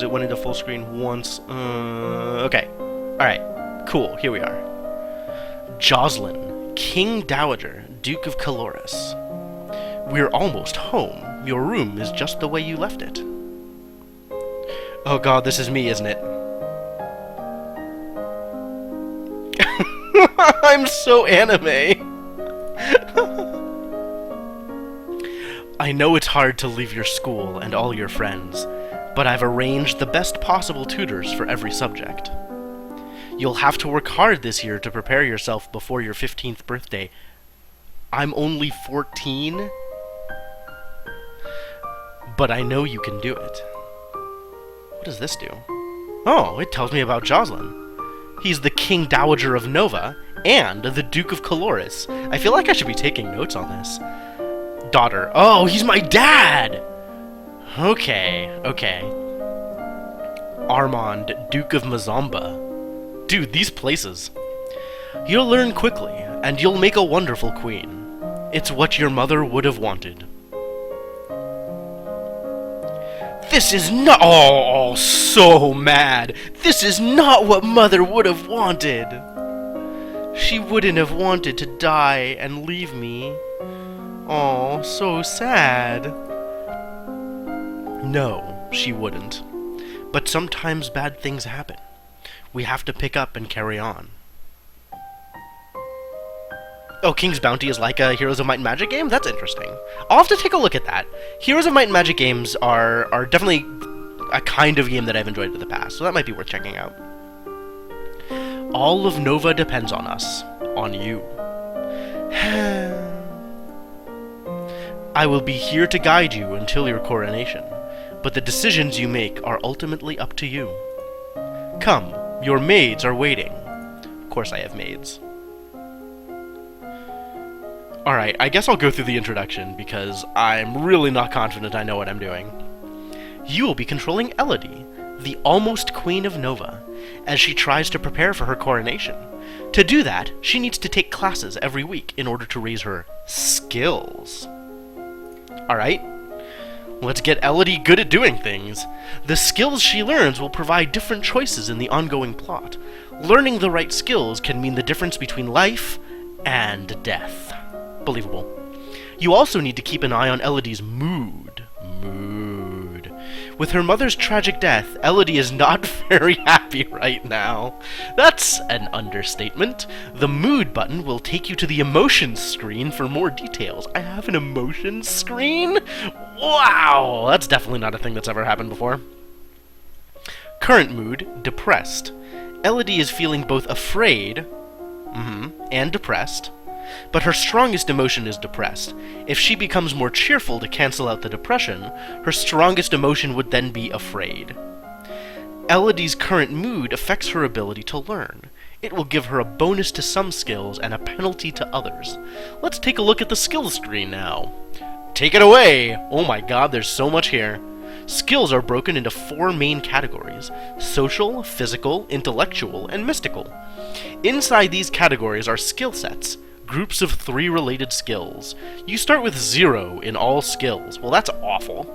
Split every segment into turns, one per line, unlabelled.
because it went into full screen once. Okay. Alright. Cool. Here we are. Jocelyn, King Dowager, Duke of Caloris. We're almost home. Your room is just the way you left it. Oh god, this is me, isn't it? I'm so anime. I know it's hard to leave your school and all your friends, but I've arranged the best possible tutors for every subject. You'll have to work hard this year to prepare yourself before your 15th birthday. I'm only 14? But I know you can do it. What does this do? Oh, it tells me about Jocelyn. He's the King Dowager of Nova and the Duke of Caloris. I feel like I should be taking notes on this. Daughter. Oh, he's my dad! Okay. Armand, Duke of Mazamba. Dude, these places. You'll learn quickly, and you'll make a wonderful queen. It's what your mother would have wanted. This is not— oh, so mad! This is not what mother would have wanted! She wouldn't have wanted to die and leave me. Oh, so sad. No, she wouldn't. But sometimes bad things happen. We have to pick up and carry on. Oh, King's Bounty is like a Heroes of Might and Magic game? That's interesting. I'll have to take a look at that. Heroes of Might and Magic games are definitely a kind of game that I've enjoyed in the past, so that might be worth checking out. All of Nova depends on us. On you. I will be here to guide you until your coronation, but the decisions you make are ultimately up to you. Come, your maids are waiting. Of course I have maids. Alright, I guess I'll go through the introduction, because I'm really not confident I know what I'm doing. You will be controlling Elodie, the almost Queen of Nova, as she tries to prepare for her coronation. To do that, she needs to take classes every week in order to raise her skills. Alright, let's get Elodie good at doing things. The skills she learns will provide different choices in the ongoing plot. Learning the right skills can mean the difference between life and death. Believable. You also need to keep an eye on Elodie's mood. With her mother's tragic death, Elodie is not very happy right now. That's an understatement. The mood button will take you to the emotions screen for more details. I have an emotions screen? Wow! That's definitely not a thing that's ever happened before. Current mood, depressed. Elodie is feeling both afraid and depressed. But her strongest emotion is depressed. If she becomes more cheerful to cancel out the depression, her strongest emotion would then be afraid. Elodie's current mood affects her ability to learn. It will give her a bonus to some skills and a penalty to others. Let's take a look at the skills screen now. Take it away! Oh my god, there's so much here. Skills are broken into 4 main categories: social, physical, intellectual, and mystical. Inside these categories are skill sets. Groups of 3 related skills. You start with 0 in all skills. Well, that's awful.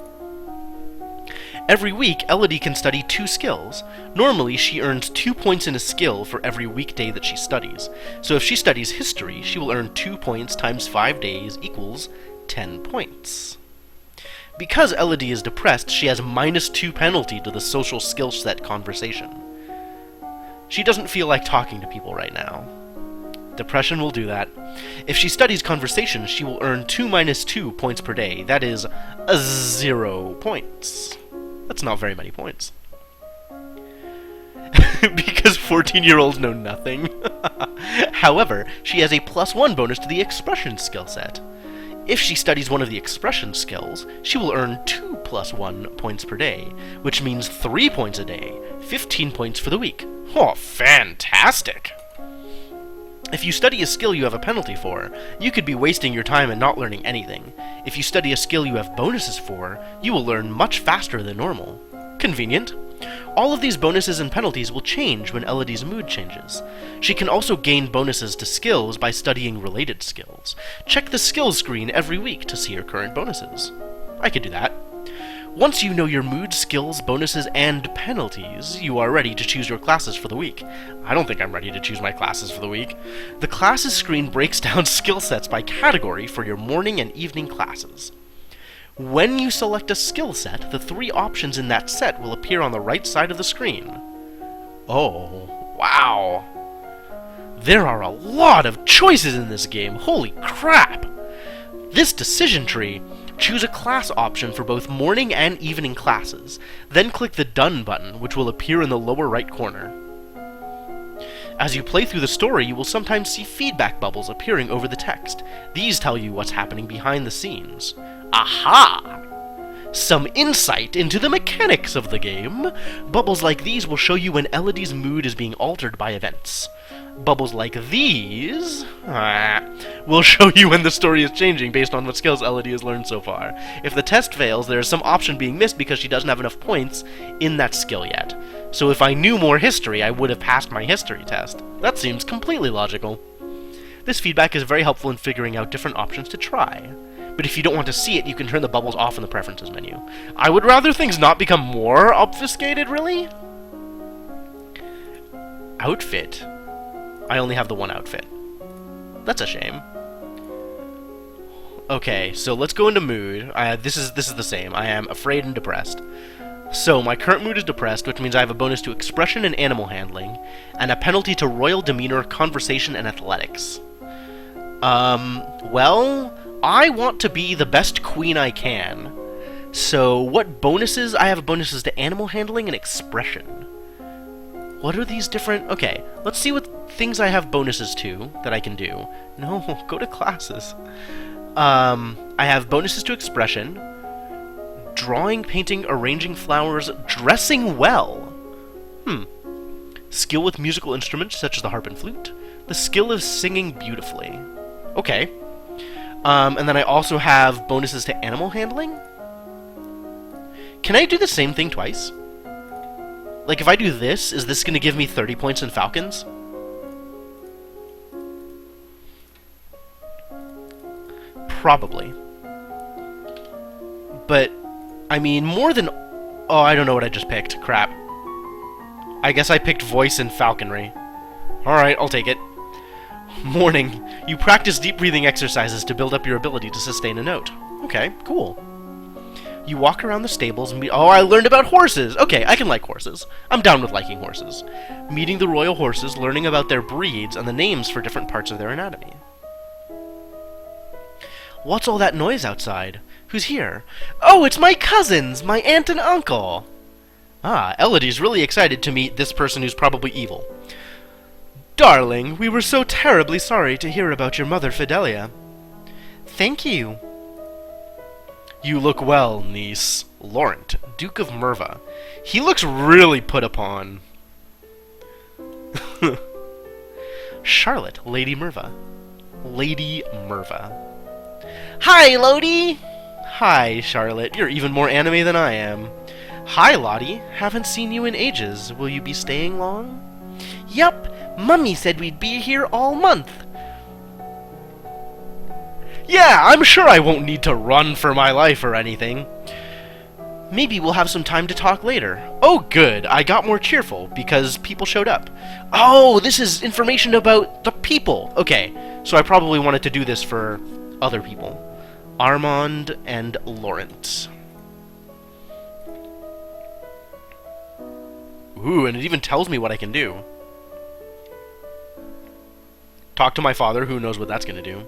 Every week, Elodie can study 2 skills. Normally, she earns 2 points in a skill for every weekday that she studies. So if she studies history, she will earn 2 points times 5 days equals 10 points. Because Elodie is depressed, she has -2 penalty to the social skill set conversation. She doesn't feel like talking to people right now. Depression will do that. If she studies conversation, she will earn 2 minus 2 points per day. That is 0 points. That's not very many points. Because 14-year-olds know nothing. However, she has a +1 bonus to the expression skill set. If she studies one of the expression skills, she will earn 2 + 1 points per day, which means 3 points a day, 15 points for the week. Oh, fantastic! If you study a skill you have a penalty for, you could be wasting your time and not learning anything. If you study a skill you have bonuses for, you will learn much faster than normal. Convenient. All of these bonuses and penalties will change when Elodie's mood changes. She can also gain bonuses to skills by studying related skills. Check the skills screen every week to see her current bonuses. I could do that. Once you know your mood, skills, bonuses, and penalties, you are ready to choose your classes for the week. I don't think I'm ready to choose my classes for the week. The classes screen breaks down skill sets by category for your morning and evening classes. When you select a skill set, the 3 options in that set will appear on the right side of the screen. Oh, wow. There are a lot of choices in this game, holy crap! This decision tree, choose a class option for both morning and evening classes, then click the Done button, which will appear in the lower right corner. As you play through the story, you will sometimes see feedback bubbles appearing over the text. These tell you what's happening behind the scenes. Aha! Some insight into the mechanics of the game. Bubbles like these will show you when Elodie's mood is being altered by events. Bubbles like these will show you when the story is changing based on what skills Elodie has learned so far. If the test fails, there is some option being missed because she doesn't have enough points in that skill yet. So if I knew more history, I would have passed my history test. That seems completely logical. This feedback is very helpful in figuring out different options to try. But if you don't want to see it, you can turn the bubbles off in the preferences menu. I would rather things not become more obfuscated, really? Outfit. I only have the one outfit. That's a shame. Okay, so let's go into mood. This is the same. I am afraid and depressed. So, my current mood is depressed, which means I have a bonus to expression and animal handling, and a penalty to royal demeanor, conversation, and athletics. Well, I want to be the best queen I can. So, what bonuses? I have bonuses to animal handling and expression. What are these different... Okay, let's see what things I have bonuses to that I can do. No, go to classes. I have bonuses to expression, drawing, painting, arranging flowers, dressing well. Skill with musical instruments such as the harp and flute. The skill of singing beautifully. Okay. And then I also have bonuses to animal handling. Can I do the same thing twice? Like, if I do this, is this going to give me 30 points in Falcons? Probably. But, I mean, more than... Oh, I don't know what I just picked. Crap. I guess I picked voice and falconry. Alright, I'll take it. Morning. You practice deep breathing exercises to build up your ability to sustain a note. Okay, cool. You walk around the stables and oh, I learned about horses! Okay, I can like horses. I'm down with liking horses. Meeting the royal horses, learning about their breeds, and the names for different parts of their anatomy. What's all that noise outside? Who's here? Oh, it's my cousins! My aunt and uncle! Ah, Elodie's really excited to meet this person who's probably evil. Darling, we were so terribly sorry to hear about your mother, Fidelia. Thank you. You look well, niece. Laurent, Duke of Merva. He looks really put upon. Charlotte, Lady Merva. Lady Merva. Hi, Lodi! Hi, Charlotte. You're even more anime than I am. Hi, Lottie. Haven't seen you in ages. Will you be staying long? Yup. Mummy said we'd be here all month. Yeah, I'm sure I won't need to run for my life or anything. Maybe we'll have some time to talk later. Oh, good. I got more cheerful because people showed up. Oh, this is information about the people. Okay, so I probably wanted to do this for other people. Armand and Laurent. Ooh, and it even tells me what I can do. Talk to my father, who knows what that's going to do.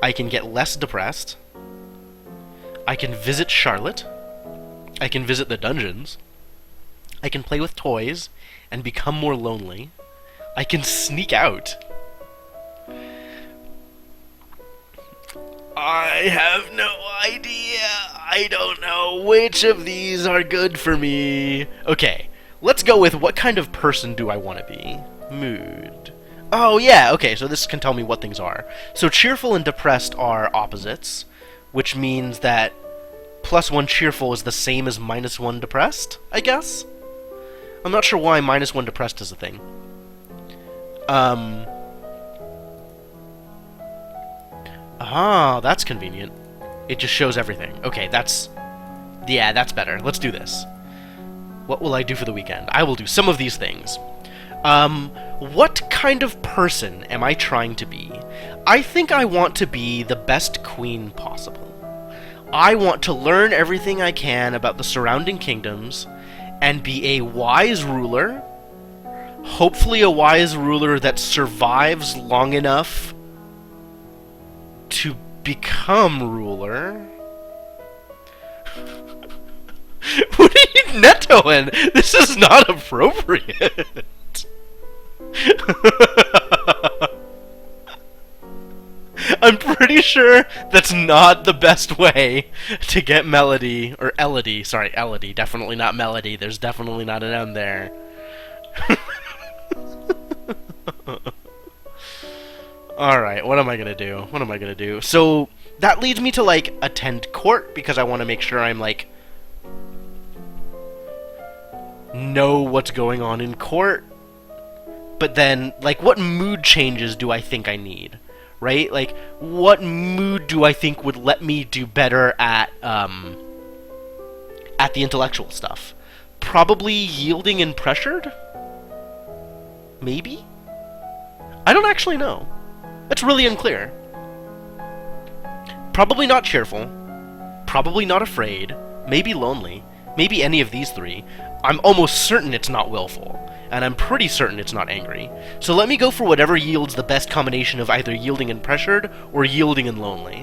I can get less depressed. I can visit Charlotte. I can visit the dungeons. I can play with toys and become more lonely. I can sneak out. I have no idea. I don't know which of these are good for me. Okay, let's go with what kind of person do I want to be? Mood. Oh, yeah, okay, so this can tell me what things are. So cheerful and depressed are opposites, which means that +1 cheerful is the same as -1 depressed, I guess? I'm not sure why -1 depressed is a thing. Ah, that's convenient. It just shows everything. Okay, that's Yeah, that's better. Let's do this. What will I do for the weekend? I will do some of these things. What kind of person am I trying to be? I think I want to be the best queen possible. I want to learn everything I can about the surrounding kingdoms and be a wise ruler. Hopefully a wise ruler that survives long enough to become ruler. What are you nettoing? This is not appropriate. I'm pretty sure that's not the best way to get Melody, or Elodie, sorry, Elodie, definitely not Melody, there's definitely not an M there. Alright, what am I gonna do? So, that leads me to, like, attend court, because I want to make sure I'm, like, know what's going on in court. But then, like, what mood changes do I think I need? Right? Like, what mood do I think would let me do better at the intellectual stuff? Probably yielding and pressured? Maybe? I don't actually know. That's really unclear. Probably not cheerful. Probably not afraid. Maybe lonely. Maybe any of these three. I'm almost certain it's not willful. And I'm pretty certain it's not angry. So let me go for whatever yields the best combination of either yielding and pressured, or yielding and lonely.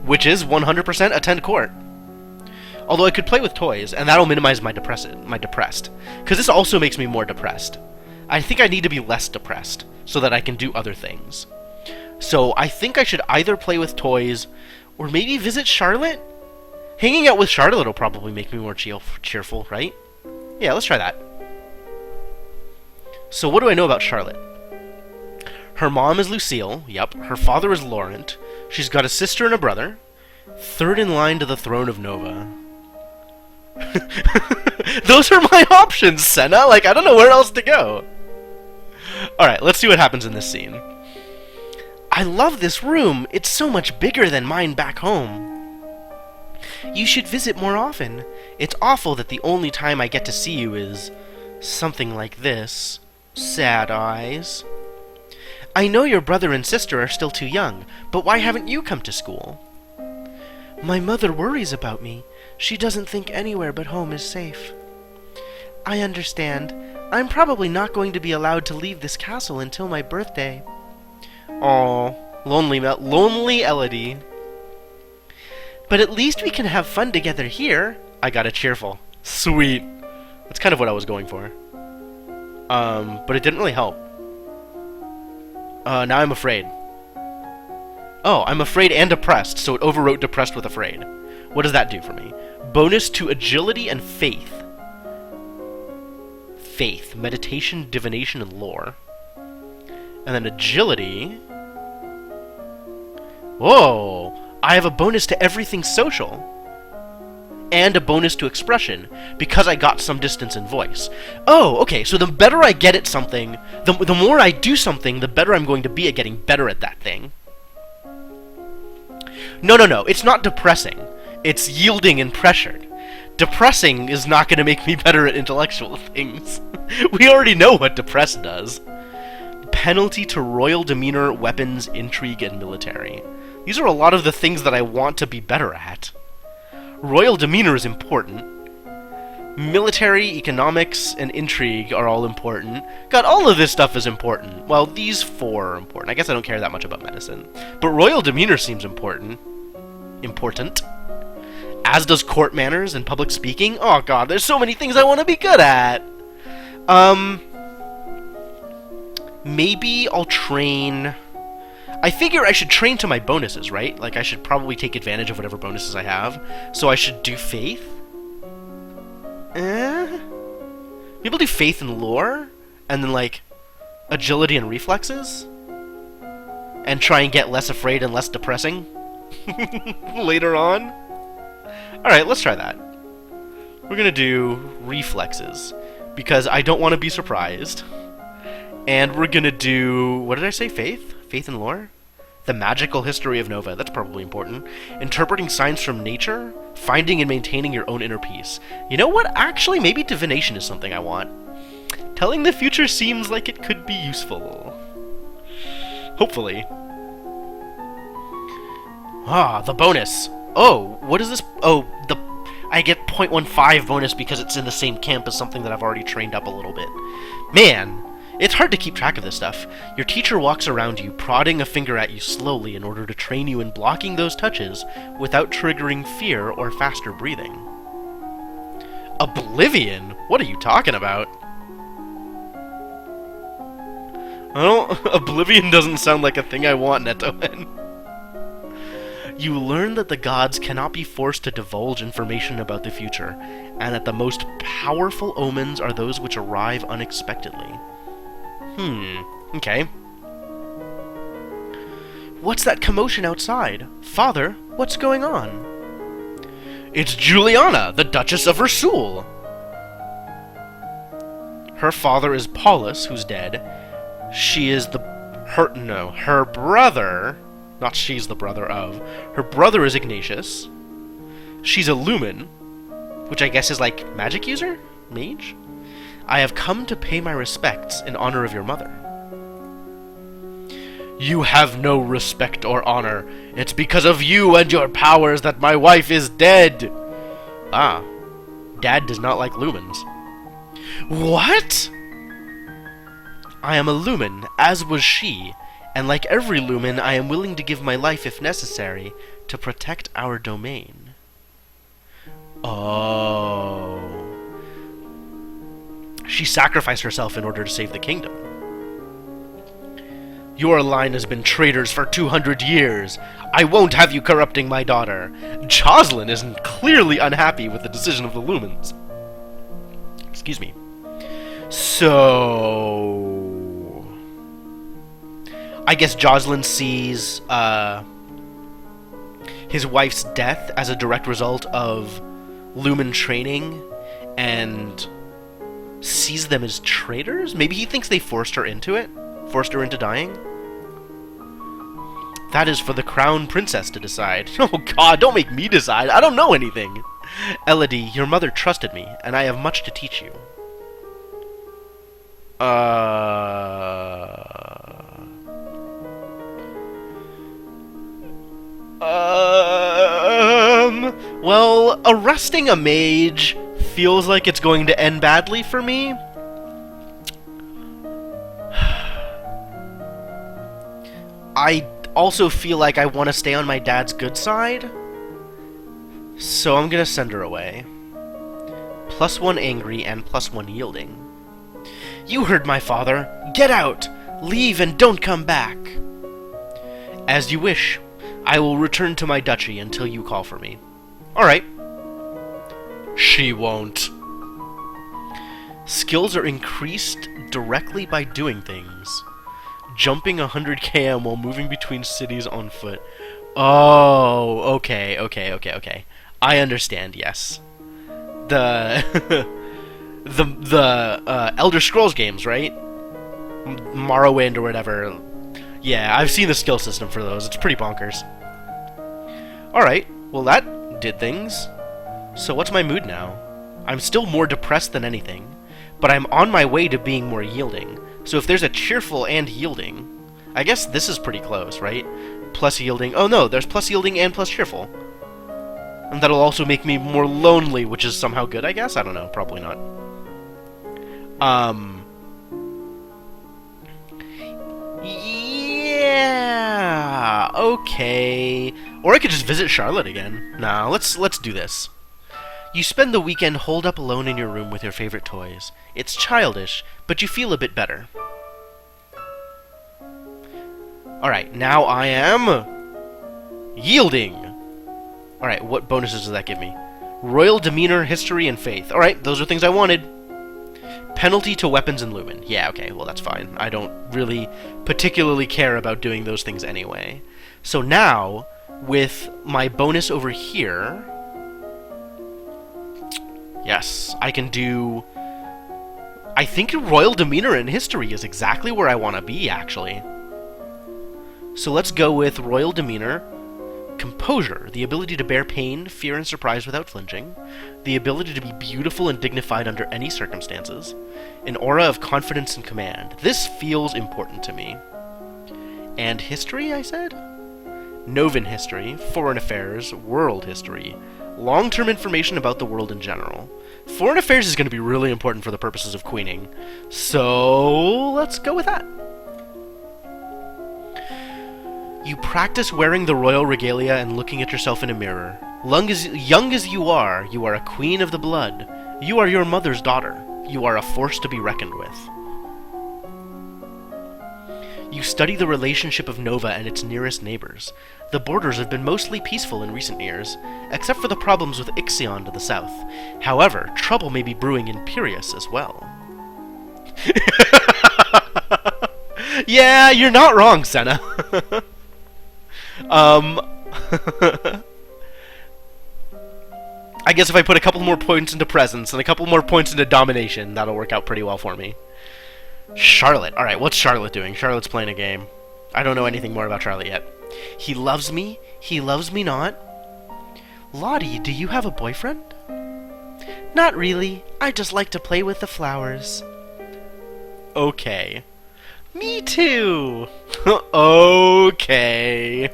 Which is 100% attend court. Although I could play with toys, and that'll minimize my depressed. Because this also makes me more depressed. I think I need to be less depressed, so that I can do other things. So I think I should either play with toys, or maybe visit Charlotte? Hanging out with Charlotte will probably make me more cheerful, right? Yeah, let's try that. So what do I know about Charlotte? Her mom is Lucille, yep. Her father is Laurent. She's got a sister and a brother. Third in line to the throne of Nova. Those are my options, Senna! Like, I don't know where else to go. Alright, let's see what happens in this scene. I love this room! It's so much bigger than mine back home. You should visit more often. It's awful that the only time I get to see you is something like this. Sad eyes. I know your brother and sister are still too young, but why haven't you come to school? My mother worries about me. She doesn't think anywhere but home is safe. I understand. I'm probably not going to be allowed to leave this castle until my birthday. Aw, lonely Elodie. But at least we can have fun together here. I got a cheerful. Sweet. That's kind of what I was going for. But it didn't really help. Now I'm afraid. Oh, I'm afraid and depressed, so it overwrote depressed with afraid. What does that do for me? Bonus to agility and faith. Faith, meditation, divination, and lore. And then agility. Whoa! I have a bonus to everything social. And a bonus to expression, because I got some distance in voice. Oh, okay, so the better I get at something, the more I do something, the better I'm going to be at getting better at that thing. No, it's not depressing. It's yielding and pressured. Depressing is not going to make me better at intellectual things. We already know what depressed does. Penalty to royal demeanor, weapons, intrigue, and military. These are a lot of the things that I want to be better at. Royal demeanor is important. Military, economics, and intrigue are all important. God, all of this stuff is important. Well, these four are important. I guess I don't care that much about medicine. But royal demeanor seems important. As does court manners and public speaking. Oh god, there's so many things I want to be good at! Maybe I'll train... I figure I should train to my bonuses, right? Like, I should probably take advantage of whatever bonuses I have. So I should do faith? Maybe I'll do faith and lore? And then, like, agility and reflexes? And try and get less afraid and less depressing? Later on? Alright, let's try that. We're gonna do reflexes. Because I don't want to be surprised. And we're gonna do... what did I say? Faith? Faith and lore? The magical history of Nova, that's probably important. Interpreting signs from nature, finding and maintaining your own inner peace. You know what? Actually, maybe divination is something I want. Telling the future seems like it could be useful. Hopefully. Ah, the bonus. Oh, what is this? Oh, I get 0.15 bonus because it's in the same camp as something that I've already trained up a little bit. Man, it's hard to keep track of this stuff. Your teacher walks around you, prodding a finger at you slowly in order to train you in blocking those touches without triggering fear or faster breathing. Oblivion? What are you talking about? Oblivion doesn't sound like a thing I want, Netoen. You learn that the gods cannot be forced to divulge information about the future, and that the most powerful omens are those which arrive unexpectedly. Okay. What's that commotion outside? Father, what's going on? It's Juliana, the Duchess of Ersul! Her father is Paulus, who's dead. She is her brother... Not she's the brother of. Her brother is Ignatius. She's a Lumen, which I guess is like magic user? Mage? I have come to pay my respects in honor of your mother. You have no respect or honor. It's because of you and your powers that my wife is dead. Ah, Dad does not like lumens. What? I am a Lumen, as was she. And like every Lumen, I am willing to give my life if necessary to protect our domain. Oh. She sacrificed herself in order to save the kingdom. Your line has been traitors for 200 years. I won't have you corrupting my daughter. Jocelyn is clearly unhappy with the decision of the Lumens. Excuse me. So... I guess Jocelyn sees his wife's death as a direct result of Lumen training and sees them as traitors? Maybe he thinks they forced her into it? Forced her into dying? That is for the Crown Princess to decide. Oh god, don't make me decide. I don't know anything. Elodie, your mother trusted me, and I have much to teach you. Well, arresting a mage feels like it's going to end badly for me. I also feel like I want to stay on my dad's good side, so I'm gonna send her away. +1 angry and +1 yielding. You heard my father. Get out! Leave and don't come back! As you wish. I will return to my duchy until you call for me. Alright. She won't. Skills are increased directly by doing things. Jumping 100 km while moving between cities on foot. Oh, okay. I understand, yes. The... the Elder Scrolls games, right? Morrowind or whatever. Yeah, I've seen the skill system for those. It's pretty bonkers. Alright, well that did things. So what's my mood now? I'm still more depressed than anything, but I'm on my way to being more yielding. So if there's a cheerful and yielding, I guess this is pretty close, right? Plus yielding. Oh no, there's plus yielding and plus cheerful. And that'll also make me more lonely, which is somehow good, I guess? I don't know, probably not. Yeah, okay. Or I could just visit Charlotte again. Nah, let's do this. You spend the weekend holed up alone in your room with your favorite toys. It's childish, but you feel a bit better. Alright, now I am... yielding! Alright, what bonuses does that give me? Royal demeanor, history, and faith. Alright, those are things I wanted. Penalty to weapons and lumen. Yeah, okay, well that's fine. I don't really particularly care about doing those things anyway. So now, with my bonus over here... yes, I can do... I think Royal Demeanor and History is exactly where I want to be, actually. So let's go with royal demeanor, composure, the ability to bear pain, fear, and surprise without flinching, the ability to be beautiful and dignified under any circumstances, an aura of confidence and command. This feels important to me. And history, I said? Novan history, foreign affairs, world history, long-term information about the world in general. Foreign affairs is going to be really important for the purposes of queening, so let's go with that. You practice wearing the royal regalia and looking at yourself in a mirror. Young as you are a queen of the blood. You are your mother's daughter. You are a force to be reckoned with. You study the relationship of Nova and its nearest neighbors. The borders have been mostly peaceful in recent years, except for the problems with Ixion to the south. However, trouble may be brewing in Piraeus as well. Yeah, you're not wrong, Senna. I guess if I put a couple more points into presence and a couple more points into domination, that'll work out pretty well for me. Charlotte. Alright, what's Charlotte doing? Charlotte's playing a game. I don't know anything more about Charlotte yet. He loves me not. Lottie, do you have a boyfriend? Not really. I just like to play with the flowers. Okay. Me too! Okay.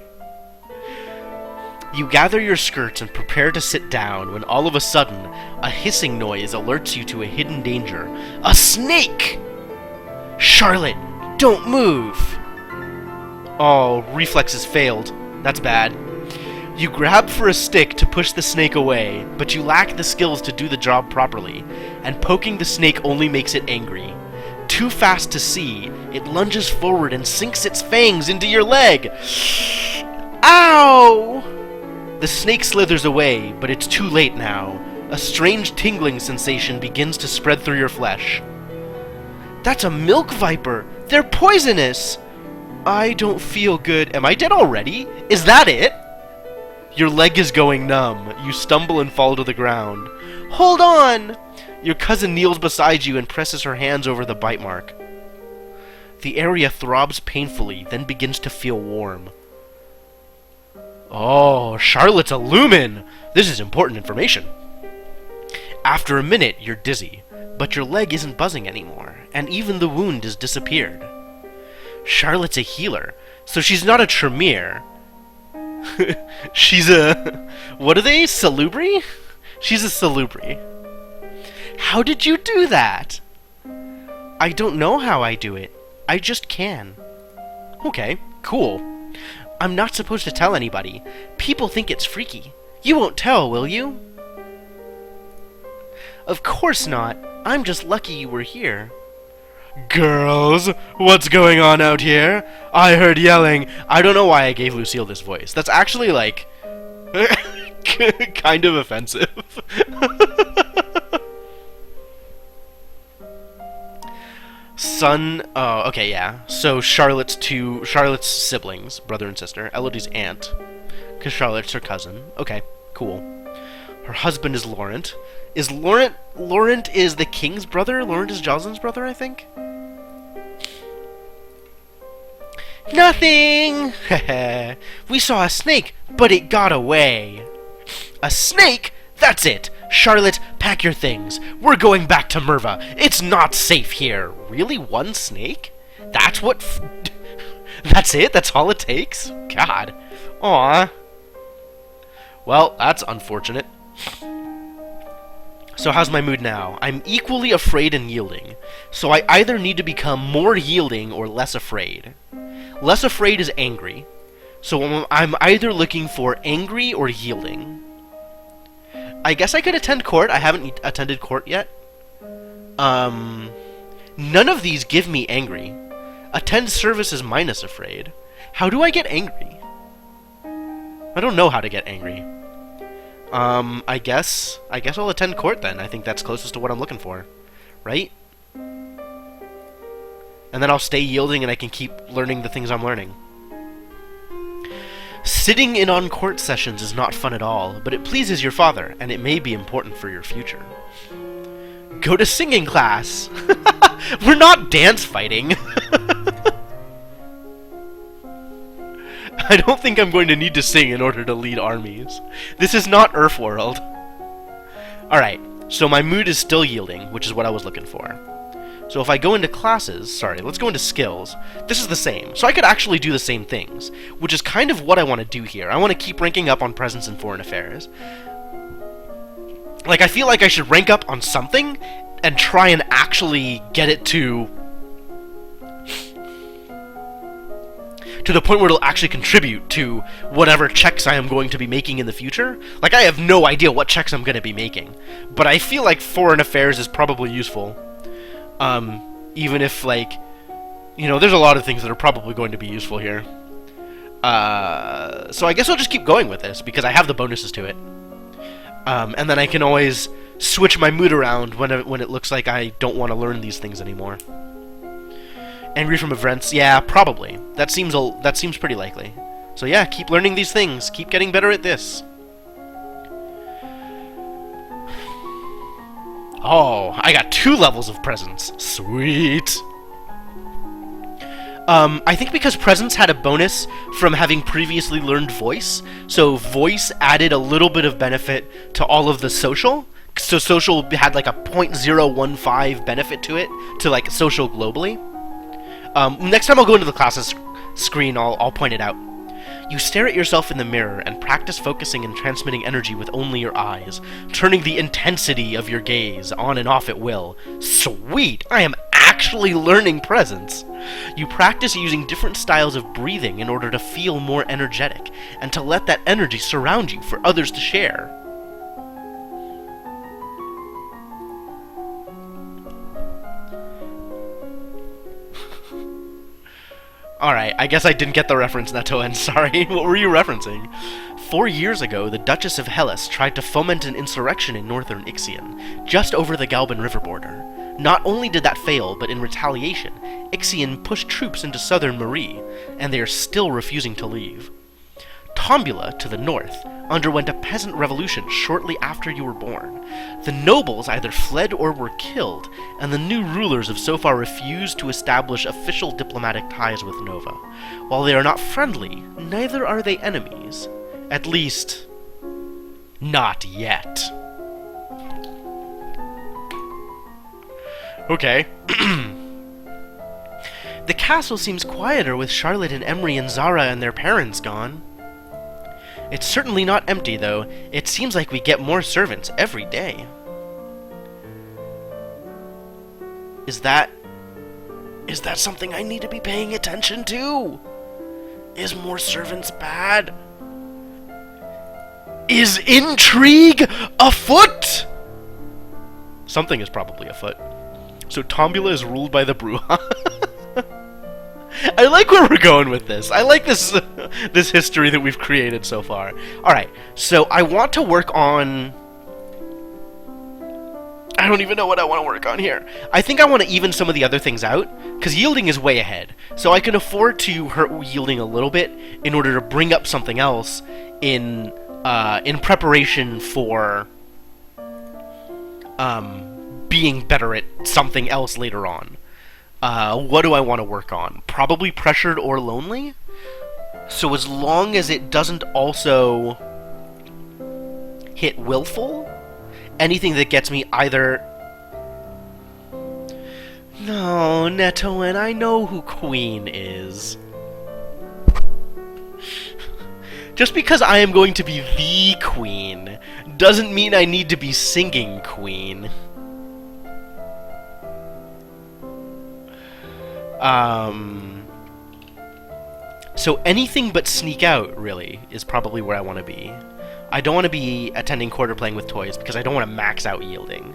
You gather your skirts and prepare to sit down when all of a sudden, a hissing noise alerts you to a hidden danger. A snake! Charlotte, don't move! Oh, reflexes failed. That's bad. You grab for a stick to push the snake away, but you lack the skills to do the job properly, and poking the snake only makes it angry. Too fast to see, it lunges forward and sinks its fangs into your leg. Ow! The snake slithers away, but it's too late now. A strange tingling sensation begins to spread through your flesh. That's a milk viper! They're poisonous! I don't feel good. Am I dead already? Is that it? Your leg is going numb. You stumble and fall to the ground. Hold on! Your cousin kneels beside you and presses her hands over the bite mark. The area throbs painfully, then begins to feel warm. Oh, Charlotte's a lumen! This is important information. After a minute, you're dizzy, but your leg isn't buzzing anymore, and even the wound has disappeared. Charlotte's a healer, so she's not a Tremere. She's a... what are they? Salubri? She's a Salubri. How did you do that? I don't know how I do it. I just can. Okay, cool. I'm not supposed to tell anybody. People think it's freaky. You won't tell, will you? Of course not. I'm just lucky you were here. Girls, what's going on out here? I heard yelling. I don't know why I gave Lucille this voice. That's actually, like, kind of offensive. Oh, okay, yeah. So Charlotte's siblings, brother and sister. Elodie's aunt, because Charlotte's her cousin. Okay, cool. Her husband is Laurent. Laurent is the king's brother? Laurent is Jocelyn's brother, I think? Nothing! We saw a snake, but it got away. A snake? That's it! Charlotte, pack your things. We're going back to Merva. It's not safe here. Really? One snake? That's what... That's it? That's all it takes? God. Aw. Well, that's unfortunate. So how's my mood now? I'm equally afraid and yielding. So I either need to become more yielding or less afraid. Less afraid is angry. So I'm either looking for angry or yielding. I guess I could attend court. I haven't attended court yet. None of these give me angry. Attend service is minus afraid. How do I get angry? I don't know how to get angry. I guess I'll attend court then. I think that's closest to what I'm looking for. Right? And then I'll stay yielding and I can keep learning the things I'm learning. Sitting in on court sessions is not fun at all, but it pleases your father, and it may be important for your future. Go to singing class! We're not dance fighting! I don't think I'm going to need to sing in order to lead armies. This is not Earthworld. Alright, so my mood is still yielding, which is what I was looking for. So if I go into classes, sorry, let's go into skills. This is the same. So I could actually do the same things, which is kind of what I want to do here. I want to keep ranking up on presence and foreign affairs. Like, I feel like I should rank up on something and try and actually get it to the point where it'll actually contribute to whatever checks I am going to be making in the future. Like, I have no idea what checks I'm going to be making, but I feel like foreign affairs is probably useful. Even if, like, you know, there's a lot of things that are probably going to be useful here. So I guess I'll just keep going with this, because I have the bonuses to it. And then I can always switch my mood around when it looks like I don't want to learn these things anymore. Angry from events? Yeah, probably. That seems pretty likely. So yeah, keep learning these things. Keep getting better at this. Oh, I got 2 levels of presence. Sweet. I think because presence had a bonus from having previously learned voice, so voice added a little bit of benefit to all of the social. So social had like a 0.015 benefit to it, to like social globally. Next time I'll go into the classes screen, I'll point it out. You stare at yourself in the mirror and practice focusing and transmitting energy with only your eyes, turning the intensity of your gaze on and off at will. Sweet! I am actually learning presence! You practice using different styles of breathing in order to feel more energetic, and to let that energy surround you for others to share. Alright, I guess I didn't get the reference, Netoen, sorry. What were you referencing? 4 years ago, the Duchess of Hellas tried to foment an insurrection in northern Ixion, just over the Galban River border. Not only did that fail, but in retaliation, Ixion pushed troops into southern Marie, and they are still refusing to leave. Tombula, to the north, underwent a peasant revolution shortly after you were born. The nobles either fled or were killed, and the new rulers have so far refused to establish official diplomatic ties with Nova. While they are not friendly, neither are they enemies. At least, not yet. Okay. The castle seems quieter with Charlotte and Emery and Zara and their parents gone. It's certainly not empty, though. It seems like we get more servants every day. Is that something I need to be paying attention to? Is more servants bad? Is intrigue afoot? Something is probably afoot. So Tombula is ruled by the Brujah. I like where we're going with this. I like this this history that we've created so far. Alright, so I want to work on... I don't even know what I want to work on here. I think I want to even some of the other things out, because yielding is way ahead. So I can afford to hurt yielding a little bit in order to bring up something else in preparation for being better at something else later on. What do I want to work on? Probably pressured or lonely? So as long as it doesn't also hit willful, anything that gets me either... No, Netoen, I know who Queen is. Just because I am going to be the Queen doesn't mean I need to be singing Queen. So anything but sneak out, really, is probably where I want to be. I don't want to be attending court or playing with toys, because I don't want to max out yielding.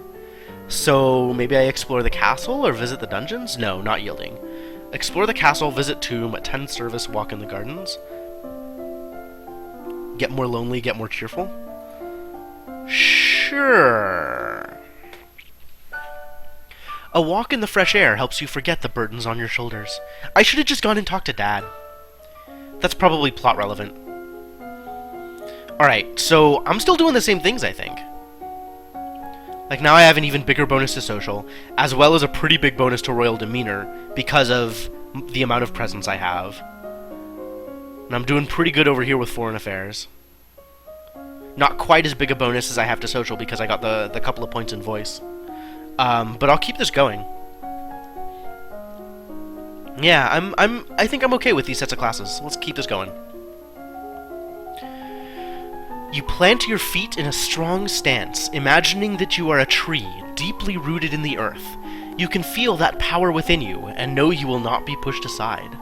So maybe I explore the castle, or visit the dungeons? No, not yielding. Explore the castle, visit tomb, attend service, walk in the gardens. Get more lonely, get more cheerful? Sure. A walk in the fresh air helps you forget the burdens on your shoulders. I should have just gone and talked to Dad. That's probably plot relevant. Alright, so I'm still doing the same things, I think. Like, now I have an even bigger bonus to social, as well as a pretty big bonus to royal demeanor, because of the amount of presence I have. And I'm doing pretty good over here with foreign affairs. Not quite as big a bonus as I have to social because I got the couple of points in voice. But I'll keep this going. Yeah, I think I'm okay with these sets of classes. Let's keep this going. You plant your feet in a strong stance, imagining that you are a tree, deeply rooted in the earth. You can feel that power within you, and know you will not be pushed aside.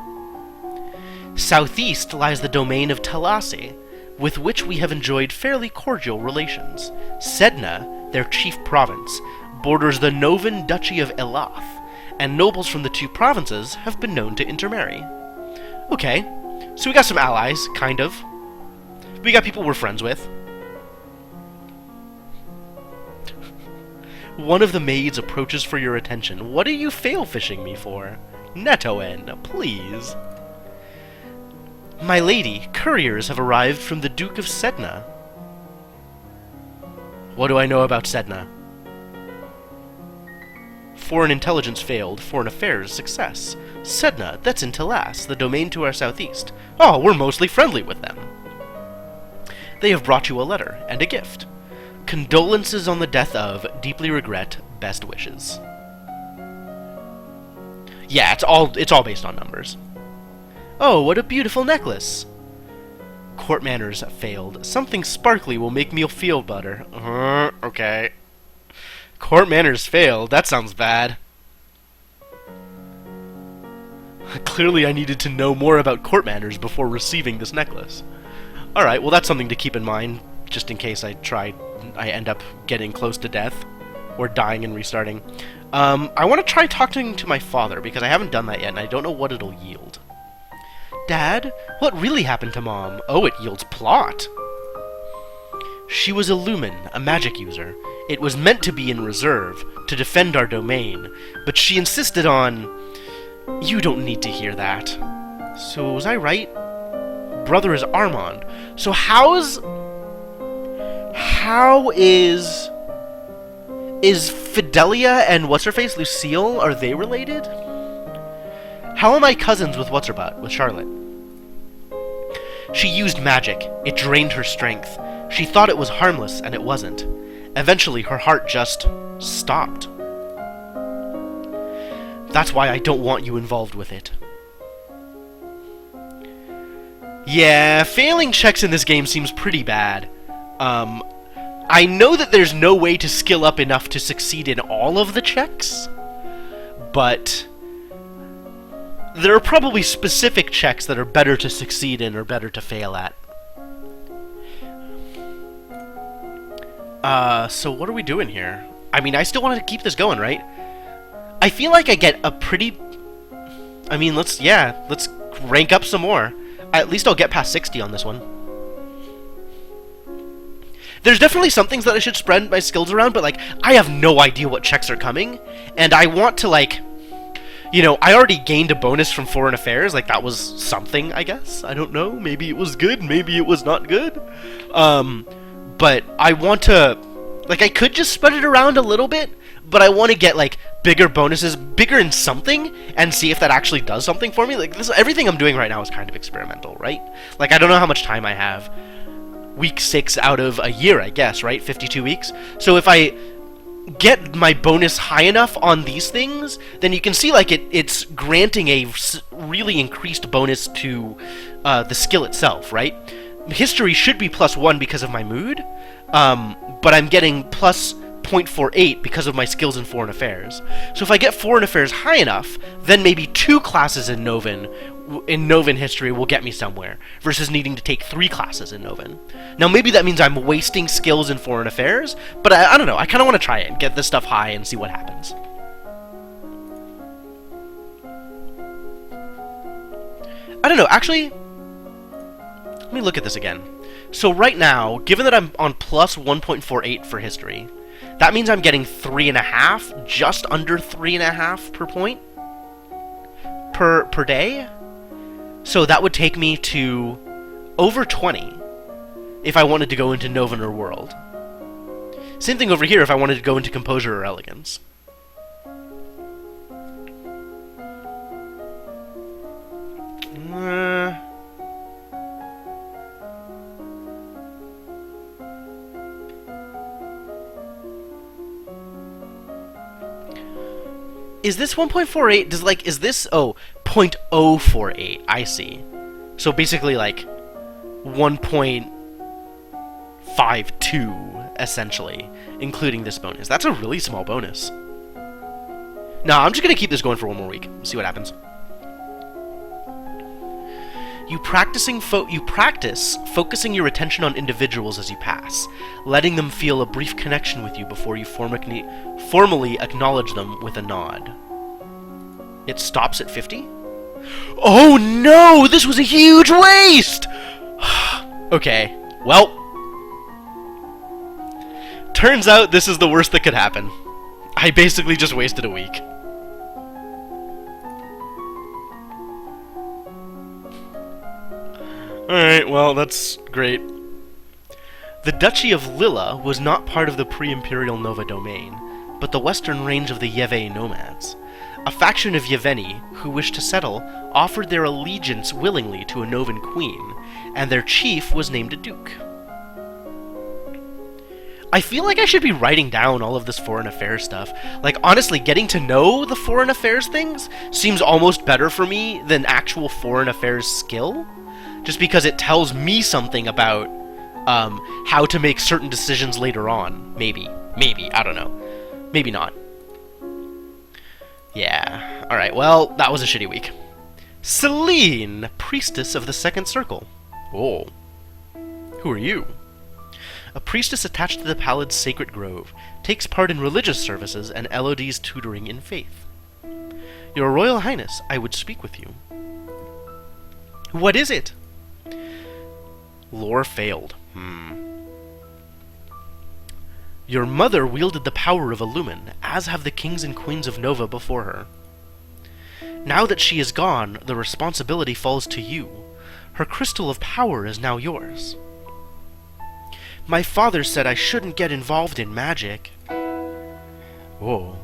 Southeast lies the domain of Telasi, with which we have enjoyed fairly cordial relations. Sedna, their chief province, borders the Novan Duchy of Elath, and nobles from the two provinces have been known to intermarry. Okay, so we got some allies, kind of. We got people we're friends with. One of the maids approaches for your attention. What are you fail fishing me for? Netoen, please. My lady, couriers have arrived from the Duke of Sedna. What do I know about Sedna? Foreign intelligence failed, foreign affairs success. Sedna, that's in Telas, the domain to our southeast. Oh, we're mostly friendly with them. They have brought you a letter and a gift. Condolences on the death of, deeply regret, best wishes. Yeah, it's all based on numbers. Oh, what a beautiful necklace! Court manners failed. Something sparkly will make me feel better. Okay. Court manners failed. That sounds bad. Clearly I needed to know more about court manners before receiving this necklace. Alright, well that's something to keep in mind, just in case I end up getting close to death, or dying and restarting. I want to try talking to my father, because I haven't done that yet, and I don't know what it'll yield. Dad, what really happened to Mom? Oh, it yields plot. She was a Lumen, a magic user. It was meant to be in reserve, to defend our domain, but she insisted on... You don't need to hear that. So was I right? Brother is Armand. So how is Fidelia and what's-her-face, Lucille, are they related? How am I cousins with what's-her-butt, with Charlotte? She used magic. It drained her strength. She thought it was harmless, and it wasn't. Eventually, her heart just stopped. That's why I don't want you involved with it. Yeah, failing checks in this game seems pretty bad. I know that there's no way to skill up enough to succeed in all of the checks, but there are probably specific checks that are better to succeed in or better to fail at. So what are we doing here? I mean, I still want to keep this going, right? I feel like I get a pretty... I mean, let's rank up some more. At least I'll get past 60 on this one. There's definitely some things that I should spread my skills around, but, like, I have no idea what checks are coming, and I want to, like... You know, I already gained a bonus from Foreign Affairs, like, that was something, I guess? I don't know, maybe it was good, maybe it was not good. But I want to... Like, I could just spread it around a little bit, but I want to get, like, bigger bonuses, bigger in something, and see if that actually does something for me. Like, everything I'm doing right now is kind of experimental, right? Like, I don't know how much time I have. Week 6 out of a year, I guess, right? 52 weeks? So if I get my bonus high enough on these things, then you can see, like, it's granting a really increased bonus to the skill itself, right? History should be +1 because of my mood, but I'm getting plus 0.48 because of my skills in Foreign Affairs. So if I get Foreign Affairs high enough, then maybe 2 classes in Novan history will get me somewhere, versus needing to take 3 classes in Novan. Now maybe that means I'm wasting skills in Foreign Affairs, but I don't know, I kind of want to try it and get this stuff high and see what happens. I don't know, actually, let me look at this again. So right now, given that I'm on plus 1.48 for history, that means I'm getting 3.5, just under 3.5 per point per day. So that would take me to over 20 if I wanted to go into Novan or World. Same thing over here if I wanted to go into Composure or Elegance. Is this 1.48? Does like is this 0.048? I see. So basically like 1.52 essentially, including this bonus. That's a really small bonus. No, I'm just gonna keep this going for one more week. See what happens. You practice focusing your attention on individuals as you pass, letting them feel a brief connection with you before you formally acknowledge them with a nod. It stops at 50? Oh no! This was a huge waste! Okay, well, turns out this is the worst that could happen. I basically just wasted a week. Alright, well, that's great. The Duchy of Lilla was not part of the pre-imperial Nova domain, but the western range of the Yevei nomads. A faction of Yeveni, who wished to settle, offered their allegiance willingly to a Novan queen, and their chief was named a duke. I feel like I should be writing down all of this foreign affairs stuff. Like, honestly, getting to know the foreign affairs things seems almost better for me than actual foreign affairs skill. Just because it tells me something about how to make certain decisions later on. Maybe, I don't know. Maybe not. Yeah, alright, well, that was a shitty week. Celine, priestess of the Second Circle. Oh. Who are you? A priestess attached to the Pallid's sacred grove, takes part in religious services and Elodie's tutoring in faith. Your Royal Highness, I would speak with you. What is it? Lore failed. Your mother wielded the power of Illumin, as have the kings and queens of Nova before her. Now that she is gone, the responsibility falls to you. Her crystal of power is now yours. My father said I shouldn't get involved in magic. Oh,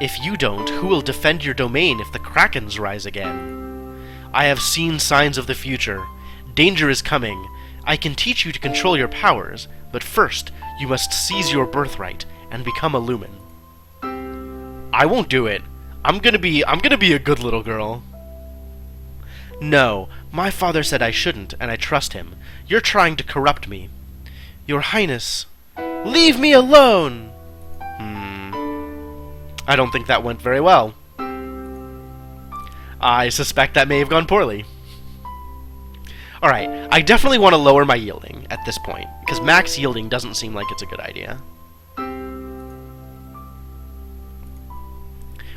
if you don't, who will defend your domain if the Krakens rise again? I have seen signs of the future. Danger is coming. I can teach you to control your powers, but first, you must seize your birthright and become a Lumen. I won't do it. I'm gonna be a good little girl. No, my father said I shouldn't, and I trust him. You're trying to corrupt me. Your Highness, leave me alone! I don't think that went very well. I suspect that may have gone poorly. Alright, I definitely want to lower my yielding at this point, because max yielding doesn't seem like it's a good idea.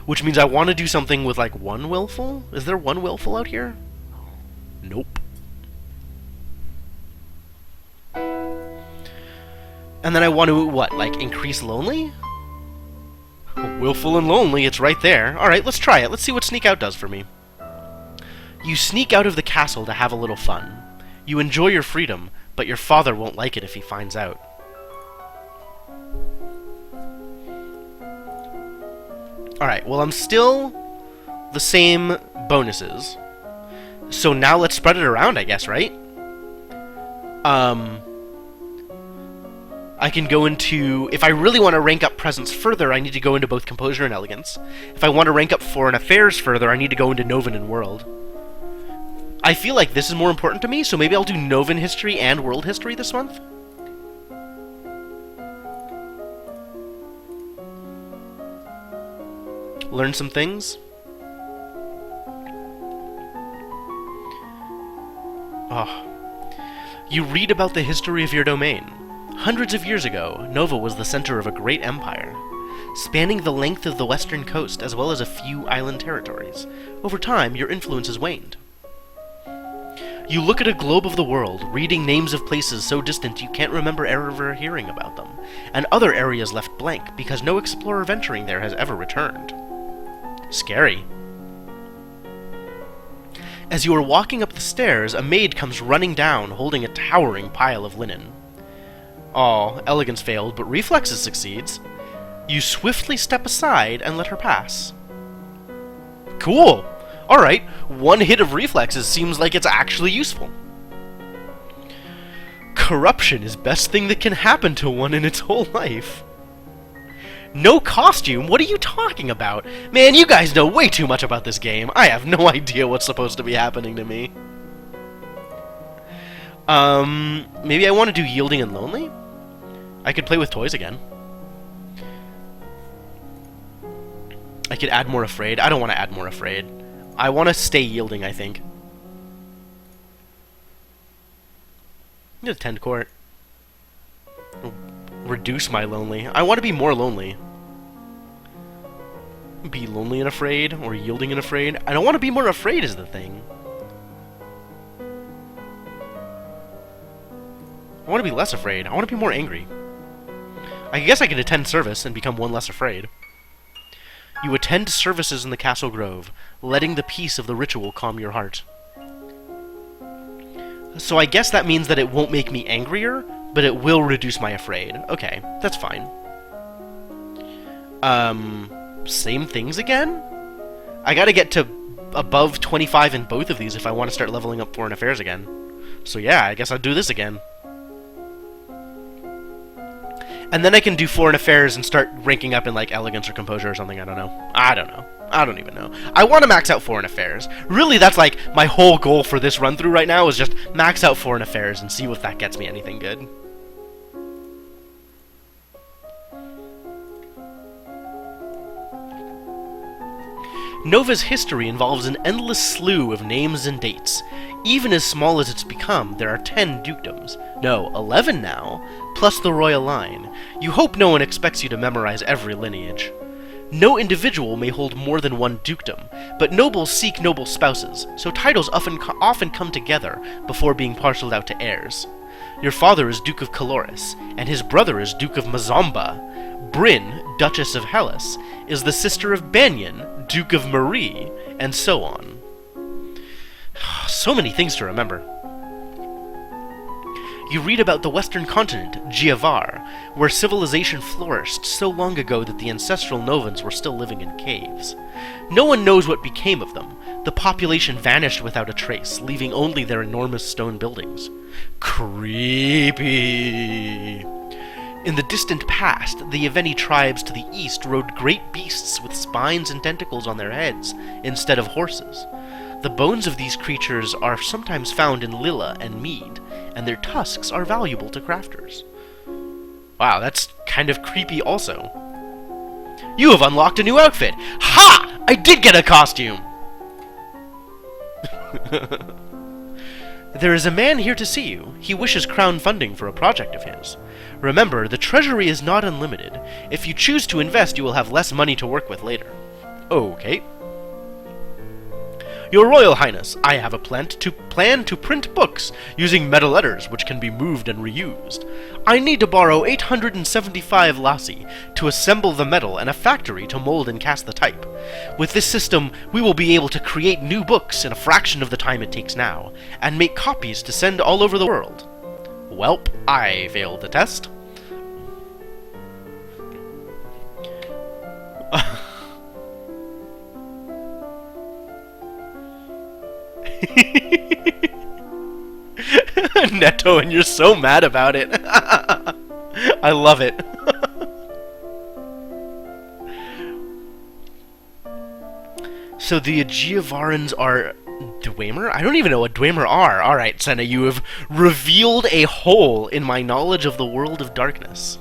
Which means I want to do something with, like, one willful? Is there one willful out here? Nope. And then I want to, what, like, increase lonely? Willful and lonely, it's right there. Alright, let's try it. Let's see what Sneak Out does for me. You sneak out of the castle to have a little fun. You enjoy your freedom, but your father won't like it if he finds out. Alright, well, I'm still the same bonuses. So now let's spread it around, I guess, right? I can go into... If I really want to rank up presence further, I need to go into both Composure and Elegance. If I want to rank up Foreign Affairs further, I need to go into Novan and World. I feel like this is more important to me, so maybe I'll do Novan History and World History this month? Learn some things. Oh. You read about the history of your domain. Hundreds of years ago, Nova was the center of a great empire, spanning the length of the western coast as well as a few island territories. Over time, your influence has waned. You look at a globe of the world, reading names of places so distant you can't remember ever hearing about them, and other areas left blank because no explorer venturing there has ever returned. Scary. As you are walking up the stairs, a maid comes running down, holding a towering pile of linen. Aw, Elegance failed, but Reflexes succeeds. You swiftly step aside and let her pass. Cool! Alright, one hit of Reflexes seems like it's actually useful. Corruption is best thing that can happen to one in its whole life. No costume? What are you talking about? Man, you guys know way too much about this game. I have no idea what's supposed to be happening to me. Maybe I want to do Yielding and Lonely? I could play with toys again. I could add more Afraid. I don't want to add more Afraid. I want to stay Yielding, I think. Tend Court. Reduce my Lonely. I want to be more lonely. Be Lonely and Afraid, or Yielding and Afraid. I don't want to be more afraid is the thing. I want to be less afraid. I want to be more angry. I guess I can attend service and become one less afraid. You attend services in the Castle Grove, letting the peace of the ritual calm your heart. So I guess that means that it won't make me angrier, but it will reduce my afraid. Okay, that's fine. Same things again? I gotta get to above 25 in both of these if I want to start leveling up Foreign Affairs again. So yeah, I guess I'll do this again. And then I can do Foreign Affairs and start ranking up in, like, Elegance or Composure or something, I don't know. I don't even know. I want to max out Foreign Affairs. Really, that's, like, my whole goal for this run-through right now is just max out Foreign Affairs and see if that gets me anything good. Nova's history involves an endless slew of names and dates. Even as small as it's become, there are 10 dukedoms. No, 11 now, plus the royal line. You hope no one expects you to memorize every lineage. No individual may hold more than one dukedom, but nobles seek noble spouses, so titles often come together before being parceled out to heirs. Your father is Duke of Caloris, and his brother is Duke of Mazomba. Bryn, Duchess of Hellas, is the sister of Banyan, Duke of Marie, and so on. So many things to remember. You read about the western continent, Giavar, where civilization flourished so long ago that the ancestral Novans were still living in caves. No one knows what became of them. The population vanished without a trace, leaving only their enormous stone buildings. Creepy. In the distant past, the Yeveni tribes to the east rode great beasts with spines and tentacles on their heads, instead of horses. The bones of these creatures are sometimes found in Lilla and Mead, and their tusks are valuable to crafters. Wow, that's kind of creepy also. You have unlocked a new outfit! Ha! I did get a costume! There is a man here to see you. He wishes crown funding for a project of his. Remember, the treasury is not unlimited. If you choose to invest, you will have less money to work with later. Okay. Your Royal Highness, I have a plan to print books using metal letters which can be moved and reused. I need to borrow 875 lassi to assemble the metal and a factory to mold and cast the type. With this system, we will be able to create new books in a fraction of the time it takes now, and make copies to send all over the world. Welp, I failed the test. Netto, and you're so mad about it. I love it. So the Giavarans are Dwemer? I don't even know what Dwemer are. Alright, Senna, you have revealed a hole in my knowledge of the world of darkness.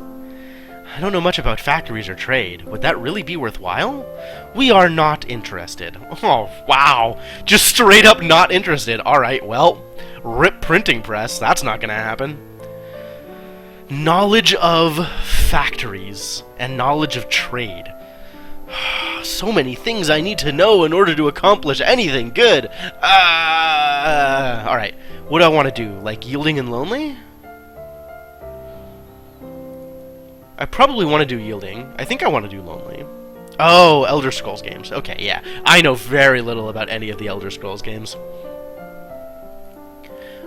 I don't know much about factories or trade. Would that really be worthwhile? We are not interested. Oh, wow. Just straight up not interested. Alright, well, rip printing press. That's not gonna happen. Knowledge of factories and knowledge of trade. So many things I need to know in order to accomplish anything good. Alright, what do I want to do? Like Yielding and Lonely? I probably want to do Yielding. I think I want to do Lonely. Oh, Elder Scrolls games. Okay, yeah. I know very little about any of the Elder Scrolls games.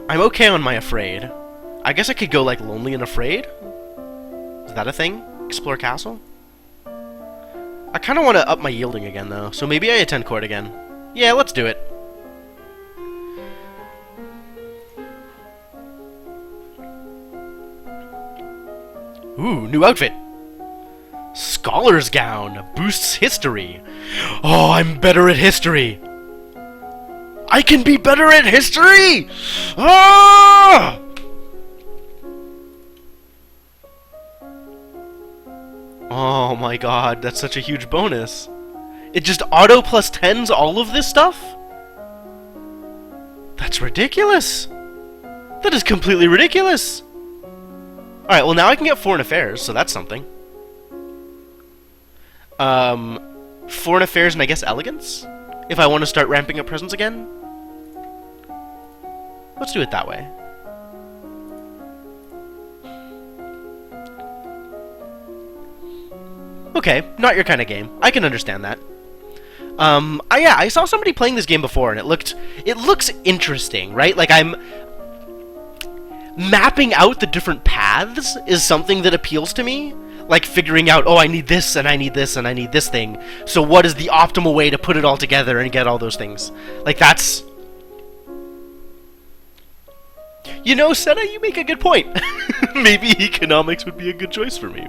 I'm okay on my Afraid. I guess I could go like Lonely and Afraid? Is that a thing? Explore Castle? I kind of want to up my Yielding again, though, so maybe I attend court again. Yeah, let's do it. Ooh, new outfit! Scholar's Gown boosts history. Oh, I'm better at history. I can be better at history! Ah! Oh my god, that's such a huge bonus. It just auto plus 10s all of this stuff? That's ridiculous. That is completely ridiculous. Alright, well now I can get Foreign Affairs, so that's something. Foreign Affairs and I guess Elegance? If I want to start ramping up presents again? Let's do it that way. Okay, not your kind of game. I can understand that. Yeah, I saw somebody playing this game before, and it looks interesting, right? Like, mapping out the different paths is something that appeals to me. Like, figuring out, oh, I need this, and I need this, and I need this thing. So what is the optimal way to put it all together and get all those things? Like, that's... You know, Senna, you make a good point. Maybe economics would be a good choice for me.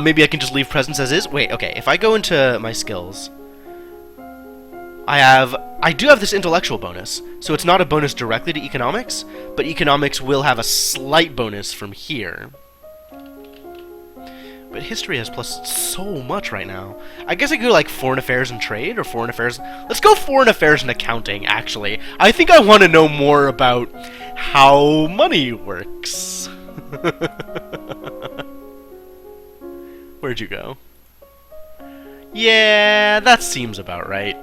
Maybe I can just leave presents as is. Wait, okay, if I go into my skills, I do have this intellectual bonus, so it's not a bonus directly to economics, but economics will have a slight bonus from here. But history has plus so much right now. I guess I could go like foreign affairs and trade, or foreign affairs. Let's go foreign affairs and accounting, actually. I think I want to know more about how money works. Where'd you go? Yeah, that seems about right.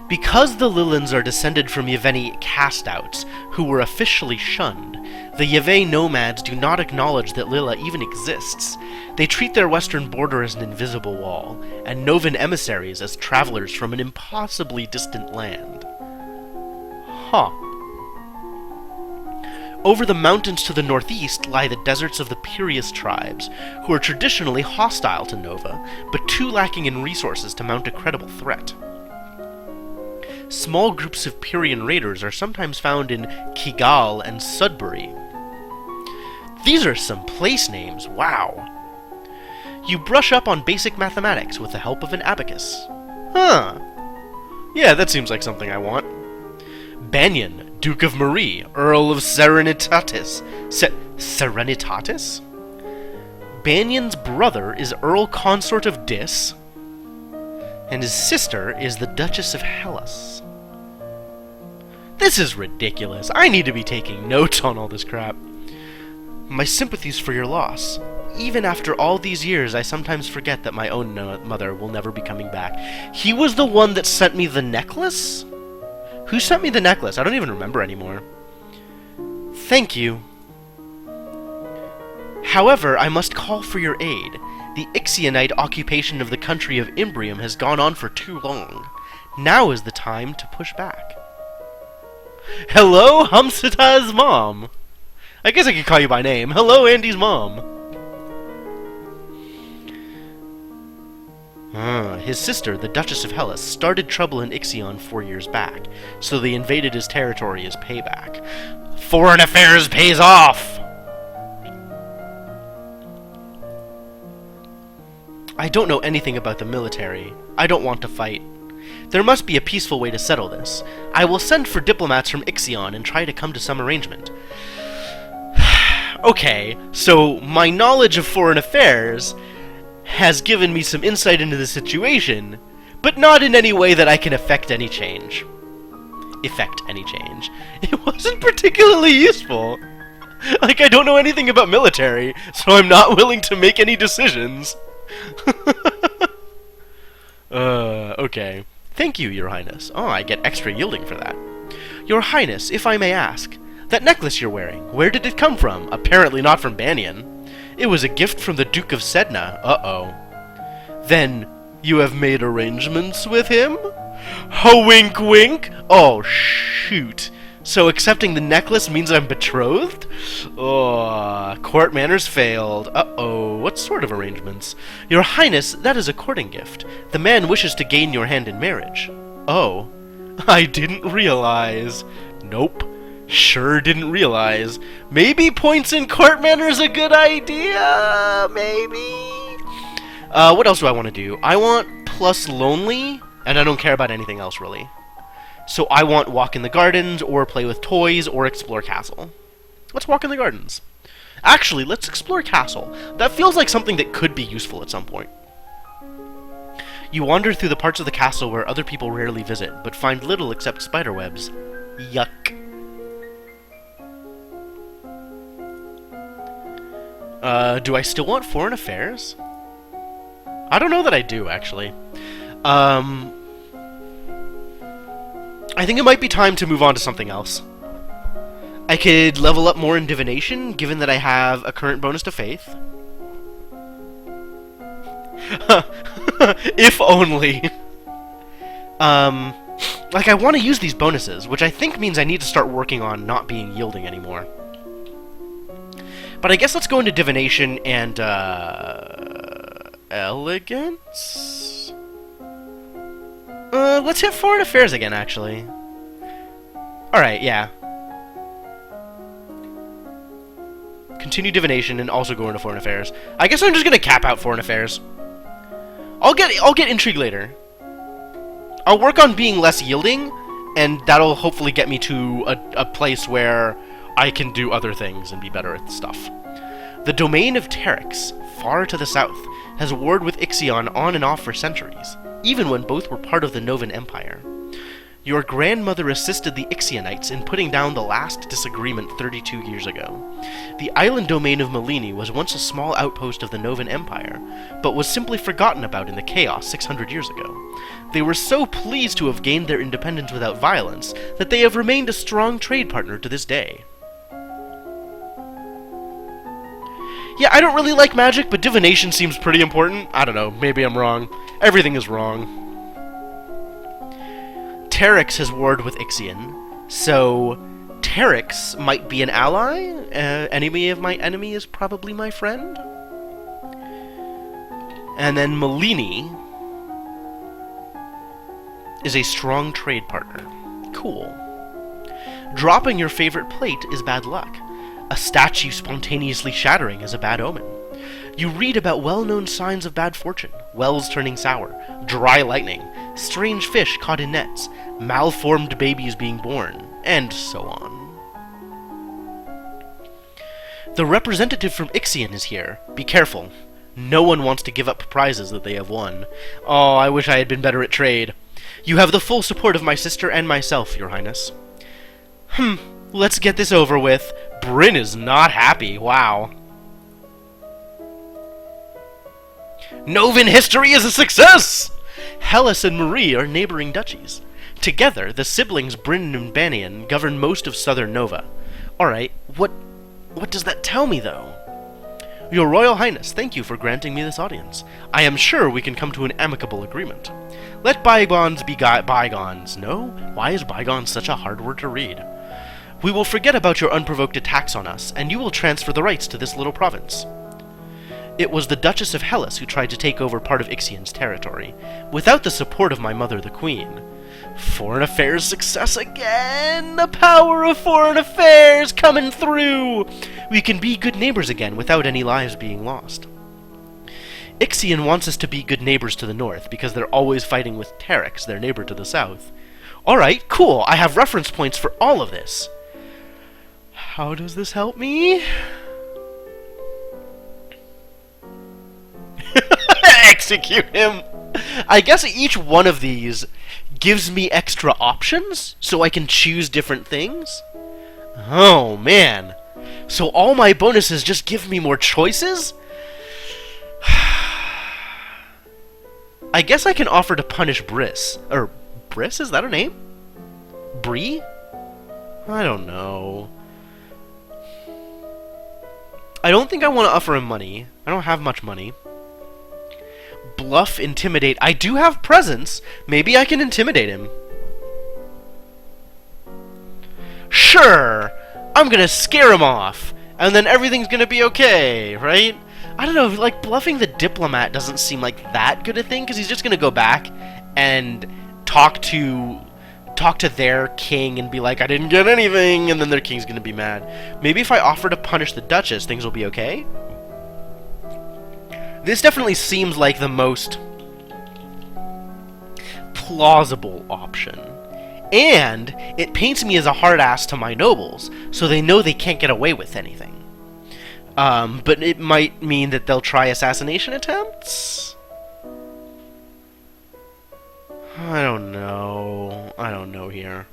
Because the Lillans are descended from Yeveni cast-outs, who were officially shunned, the Yevei nomads do not acknowledge that Lilla even exists. They treat their western border as an invisible wall, and Novan emissaries as travelers from an impossibly distant land. Huh. Over the mountains to the northeast lie the deserts of the Piraeus tribes, who are traditionally hostile to Nova, but too lacking in resources to mount a credible threat. Small groups of Pyrrhian raiders are sometimes found in Kigal and Sudbury. These are some place names, wow! You brush up on basic mathematics with the help of an abacus. Huh. Yeah, that seems like something I want. Banyan, Duke of Marie, Earl of Serenitatis. Serenitatis? Banyan's brother is Earl Consort of Dis, and his sister is the Duchess of Hellas. This is ridiculous. I need to be taking notes on all this crap. My sympathies for your loss. Even after all these years, I sometimes forget that my own mother will never be coming back. He was the one that sent me the necklace? Who sent me the necklace? I don't even remember anymore. Thank you. However, I must call for your aid. The Ixionite occupation of the country of Imbrium has gone on for too long. Now is the time to push back. Hello, Hamsata's mom. I guess I could call you by name. Hello, Andy's mom. His sister, the Duchess of Hellas, started trouble in Ixion 4 years back, so they invaded his territory as payback. Foreign affairs pays off! I don't know anything about the military. I don't want to fight. There must be a peaceful way to settle this. I will send for diplomats from Ixion and try to come to some arrangement. Okay, so my knowledge of foreign affairs has given me some insight into the situation, but not in any way that I can effect any change. It wasn't particularly useful. Like, I don't know anything about military, so I'm not willing to make any decisions. Okay. Thank you, Your Highness. Oh, I get extra yielding for that. Your Highness, if I may ask, that necklace you're wearing, where did it come from? Apparently not from Banyan. It was a gift from the Duke of Sedna. Uh-oh. Then, you have made arrangements with him? Wink wink? Oh, shoot. So accepting the necklace means I'm betrothed? Oh, court manners failed. Uh-oh, what sort of arrangements? Your Highness, that is a courting gift. The man wishes to gain your hand in marriage. Oh, I didn't realize. Nope. Sure didn't realize. Maybe points in court manner is a good idea? Maybe? What else do I want to do? I want plus lonely, and I don't care about anything else, really. So I want walk in the gardens, or play with toys, or explore castle. Let's walk in the gardens. Actually, let's explore castle. That feels like something that could be useful at some point. You wander through the parts of the castle where other people rarely visit, but find little except spiderwebs. Yuck. Do I still want foreign affairs? I don't know that I do, actually. I think it might be time to move on to something else. I could level up more in divination, given that I have a current bonus to faith. If only. Like, I want to use these bonuses, which I think means I need to start working on not being yielding anymore. But I guess let's go into divination and, elegance? Let's hit foreign affairs again, actually. Alright, yeah. Continue divination and also go into foreign affairs. I guess I'm just gonna cap out foreign affairs. I'll get intrigue later. I'll work on being less yielding, and that'll hopefully get me to a place where I can do other things and be better at stuff. The domain of Terex, far to the south, has warred with Ixion on and off for centuries, even when both were part of the Novan Empire. Your grandmother assisted the Ixionites in putting down the last disagreement 32 years ago. The island domain of Malini was once a small outpost of the Novan Empire, but was simply forgotten about in the chaos 600 years ago. They were so pleased to have gained their independence without violence that they have remained a strong trade partner to this day. Yeah, I don't really like magic, but divination seems pretty important. I don't know, maybe I'm wrong. Everything is wrong. Terex has warred with Ixion, so Terex might be an ally. Enemy of my enemy is probably my friend. And then Malini is a strong trade partner. Cool. Dropping your favorite plate is bad luck. A statue spontaneously shattering is a bad omen. You read about well-known signs of bad fortune, wells turning sour, dry lightning, strange fish caught in nets, malformed babies being born, and so on. The representative from Ixion is here. Be careful. No one wants to give up prizes that they have won. Oh, I wish I had been better at trade. You have the full support of my sister and myself, Your Highness. Let's get this over with. Bryn is not happy. Wow. Novan history is a success! Hellas and Marie are neighboring duchies. Together, the siblings Bryn and Banian govern most of southern Nova. Alright, what does that tell me, though? Your Royal Highness, thank you for granting me this audience. I am sure we can come to an amicable agreement. Let bygones be bygones. No? Why is bygones such a hard word to read? We will forget about your unprovoked attacks on us, and you will transfer the rights to this little province. It was the Duchess of Hellas who tried to take over part of Ixion's territory, without the support of my mother, the Queen. Foreign affairs success again! The power of foreign affairs coming through! We can be good neighbors again without any lives being lost. Ixion wants us to be good neighbors to the north, because they're always fighting with Terex, their neighbor to the south. Alright, cool, I have reference points for all of this. How does this help me? Execute him! I guess each one of these gives me extra options, so I can choose different things? Oh, man. So all my bonuses just give me more choices? I guess I can offer to punish Briss. Or, Briss? Is that her name? Bree? I don't know. I don't think I want to offer him money. I don't have much money. Bluff, intimidate. I do have presence. Maybe I can intimidate him. Sure! I'm gonna scare him off, and then everything's gonna be okay, right? I don't know, like, bluffing the diplomat doesn't seem like that good a thing, because he's just gonna go back and talk to talk to their king and be like, I didn't get anything, and then their king's gonna be mad. Maybe if I offer to punish the Duchess, things will be okay? This definitely seems like the most plausible option. And it paints me as a hard ass to my nobles, so they know they can't get away with anything. But it might mean that they'll try assassination attempts? I don't know here.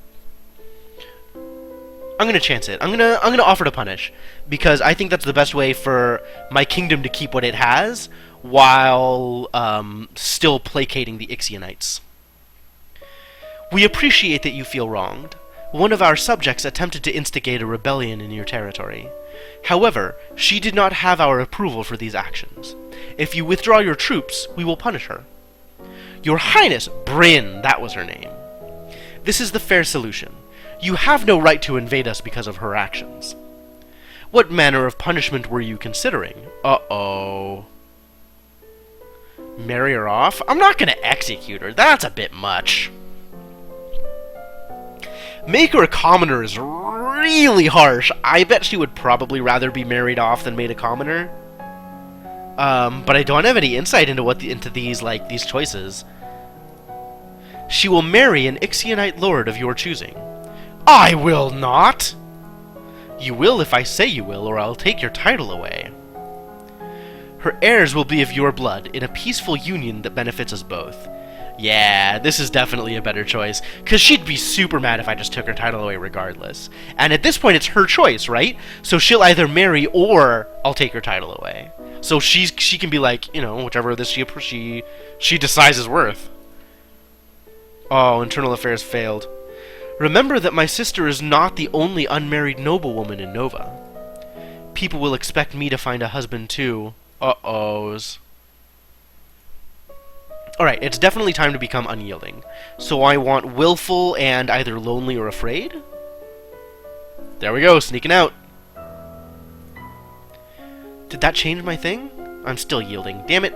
I'm gonna chance it. I'm gonna offer to punish, because I think that's the best way for my kingdom to keep what it has, while still placating the Ixionites. We appreciate that you feel wronged. One of our subjects attempted to instigate a rebellion in your territory. However, she did not have our approval for these actions. If you withdraw your troops, we will punish her. Your Highness, Bryn, that was her name. This is the fair solution. You have no right to invade us because of her actions. What manner of punishment were you considering? Uh-oh. Marry her off? I'm not gonna execute her. That's a bit much. Make her a commoner is really harsh. I bet she would probably rather be married off than made a commoner. But I don't have any insight into these choices. She will marry an Ixionite lord of your choosing. I will not! You will if I say you will, or I'll take your title away. Her heirs will be of your blood, in a peaceful union that benefits us both. Yeah, this is definitely a better choice, because she'd be super mad if I just took her title away regardless. And at this point, it's her choice, right? So she'll either marry, or I'll take her title away. So she can be like, you know, whichever this she decides is worth. Oh, internal affairs failed. Remember that my sister is not the only unmarried noblewoman in Nova. People will expect me to find a husband too. Uh-ohs. Alright, it's definitely time to become unyielding. So I want willful and either lonely or afraid? There we go, sneaking out. Did that change my thing? I'm still yielding. Damn it.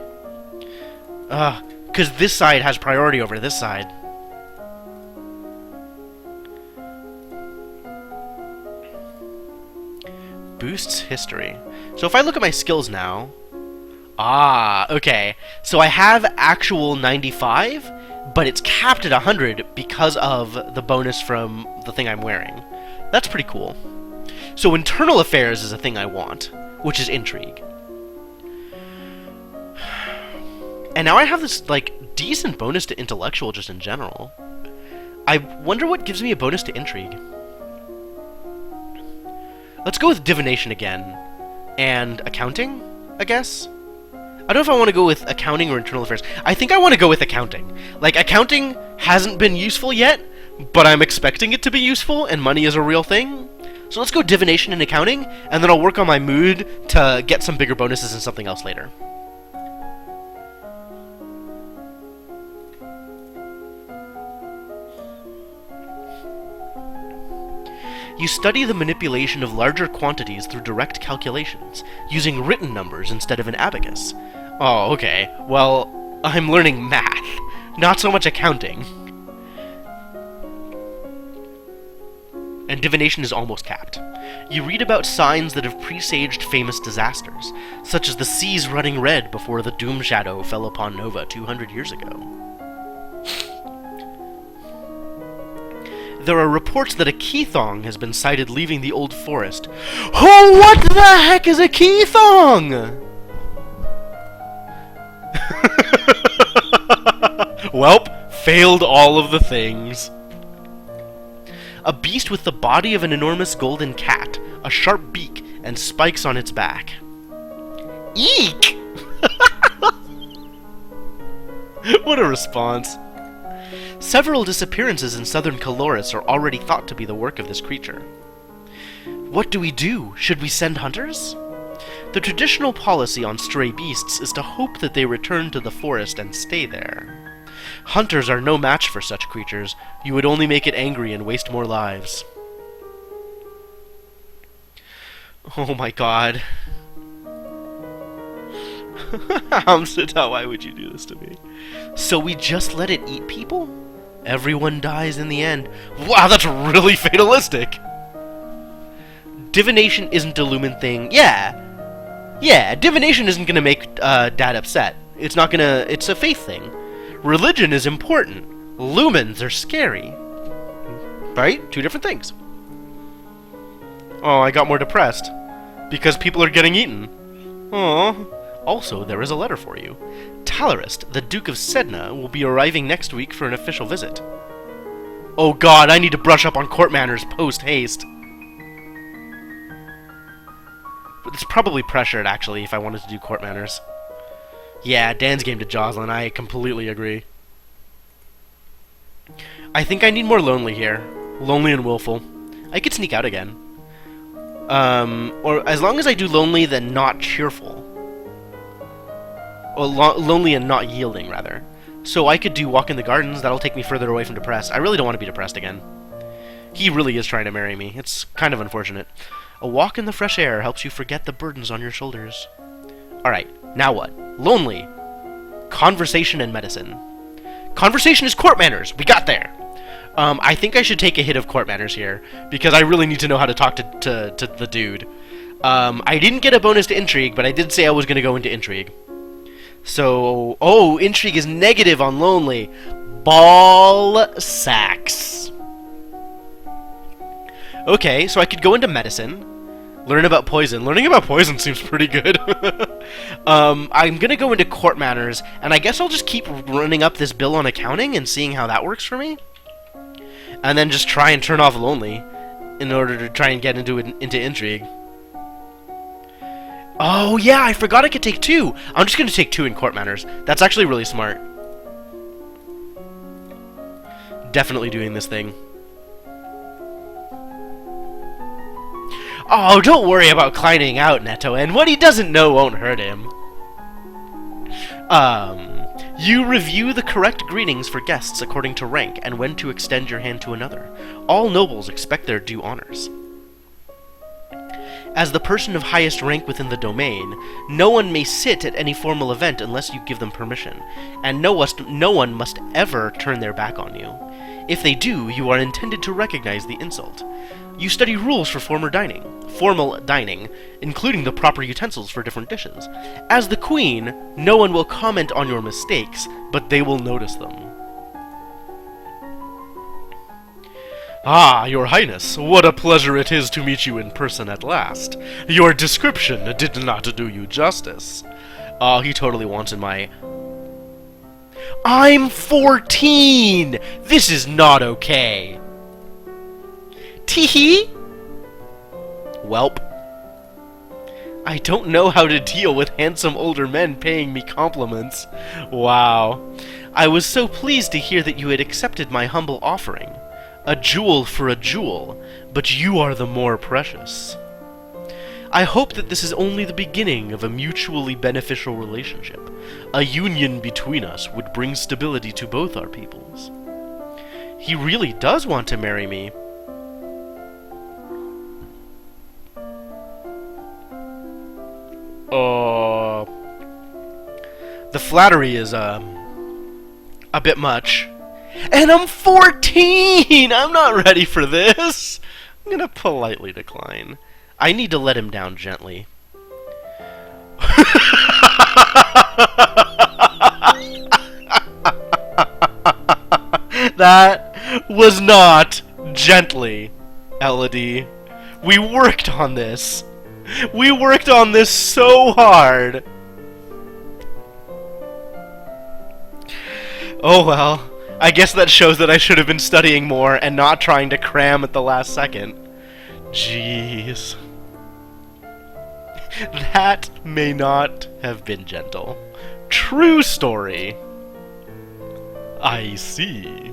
Because this side has priority over this side. Boosts history. So if I look at my skills now... Ah, okay. So I have actual 95, but it's capped at 100 because of the bonus from the thing I'm wearing. That's pretty cool. So internal affairs is a thing I want, which is intrigue. And now I have this, like, decent bonus to intellectual just in general. I wonder what gives me a bonus to intrigue. Let's go with divination again. And accounting, I guess? I don't know if I want to go with accounting or internal affairs. I think I want to go with accounting. Like, accounting hasn't been useful yet, but I'm expecting it to be useful, and money is a real thing. So let's go divination and accounting, and then I'll work on my mood to get some bigger bonuses and something else later. You study the manipulation of larger quantities through direct calculations, using written numbers instead of an abacus. Oh, okay. Well, I'm learning math, not so much accounting. And divination is almost capped. You read about signs that have presaged famous disasters, such as the seas running red before the Doom Shadow fell upon Nova 200 years ago. There are reports that a Keithong has been sighted leaving the old forest. Oh, what the heck is a Keithong? Welp, failed all of the things. A beast with the body of an enormous golden cat, a sharp beak, and spikes on its back. Eek! What a response. Several disappearances in southern Caloris are already thought to be the work of this creature. What do we do? Should we send hunters? The traditional policy on stray beasts is to hope that they return to the forest and stay there. Hunters are no match for such creatures. You would only make it angry and waste more lives. Oh my god. Hamsita, why would you do this to me? So we just let it eat people? Everyone dies in the end. Wow, that's really fatalistic. Divination isn't a lumen thing. Yeah, divination isn't gonna make Dad upset. It's not gonna... It's a faith thing. Religion is important. Lumens are scary. Right? Two different things. Oh, I got more depressed. Because people are getting eaten. Aww. Also, there is a letter for you. Talarist, the Duke of Sedna, will be arriving next week for an official visit. Oh god, I need to brush up on court manners post-haste. But it's probably pressured, actually, if I wanted to do court manners. Yeah, Dan's game to Jocelyn, I completely agree. I think I need more lonely here. Lonely and willful. I could sneak out again. Or as long as I do lonely, then not cheerful. Or lonely and not yielding, rather. So I could do walk in the gardens, that'll take me further away from depressed. I really don't want to be depressed again. He really is trying to marry me. It's kind of unfortunate. A walk in the fresh air helps you forget the burdens on your shoulders. Alright, now what? Lonely. Conversation and medicine. Conversation is court manners! We got there! I think I should take a hit of court manners here, because I really need to know how to talk to the dude. I didn't get a bonus to intrigue, but I did say I was going to go into intrigue. So, oh, intrigue is negative on lonely. Ball sacks. Okay, so I could go into medicine, learn about poison. Learning about poison seems pretty good. I'm gonna go into court manners, and I guess I'll just keep running up this bill on accounting and seeing how that works for me. And then just try and turn off lonely in order to try and get into intrigue. Oh, yeah, I forgot I could take 2. I'm just going to take 2 in court manners. That's actually really smart. Definitely doing this thing. Oh, don't worry about climbing out, Netto, and what he doesn't know won't hurt him. You review the correct greetings for guests according to rank and when to extend your hand to another. All nobles expect their due honors. As the person of highest rank within the domain, no one may sit at any formal event unless you give them permission, and no one must ever turn their back on you. If they do, you are intended to recognize the insult. You study rules for formal dining, including the proper utensils for different dishes. As the queen, no one will comment on your mistakes, but they will notice them. Ah, your highness, what a pleasure it is to meet you in person at last. Your description did not do you justice. Oh, he totally wanted my... I'm 14! This is not okay. Tee-hee? Welp. I don't know how to deal with handsome older men paying me compliments. Wow. I was so pleased to hear that you had accepted my humble offering. A jewel for a jewel, but you are the more precious. I hope that this is only the beginning of a mutually beneficial relationship. A union between us would bring stability to both our peoples. He really does want to marry me. The flattery is, a bit much. And I'm 14! I'm not ready for this! I'm gonna politely decline. I need to let him down gently. That was not gently, Elodie. We worked on this. We worked on this so hard. Oh well. I guess that shows that I should have been studying more and not trying to cram at the last second. Jeez. That may not have been gentle. True story. I see.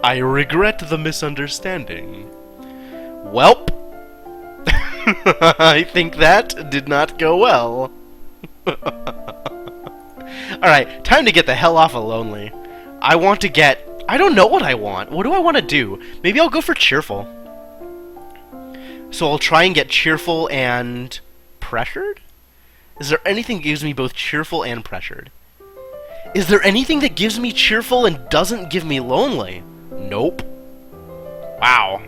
I regret the misunderstanding. Welp. I think that did not go well. Alright, time to get the hell off of Lonely. I want to get... I don't know what I want. What do I want to do? Maybe I'll go for Cheerful. So I'll try and get Cheerful and... Pressured? Is there anything that gives me both Cheerful and Pressured? Is there anything that gives me cheerful and doesn't give me lonely? Nope. Wow.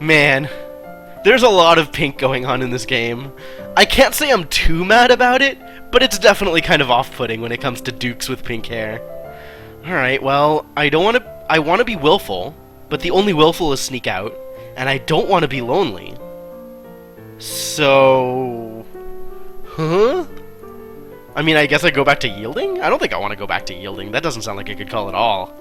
Man, there's a lot of pink going on in this game. I can't say I'm too mad about it, but it's definitely kind of off-putting when it comes to dukes with pink hair. Alright, well, I want to be willful, but the only willful is sneak out, and I don't want to be lonely. So... Huh? I mean, I guess I go back to yielding? I don't think I want to go back to yielding. That doesn't sound like a good call at all.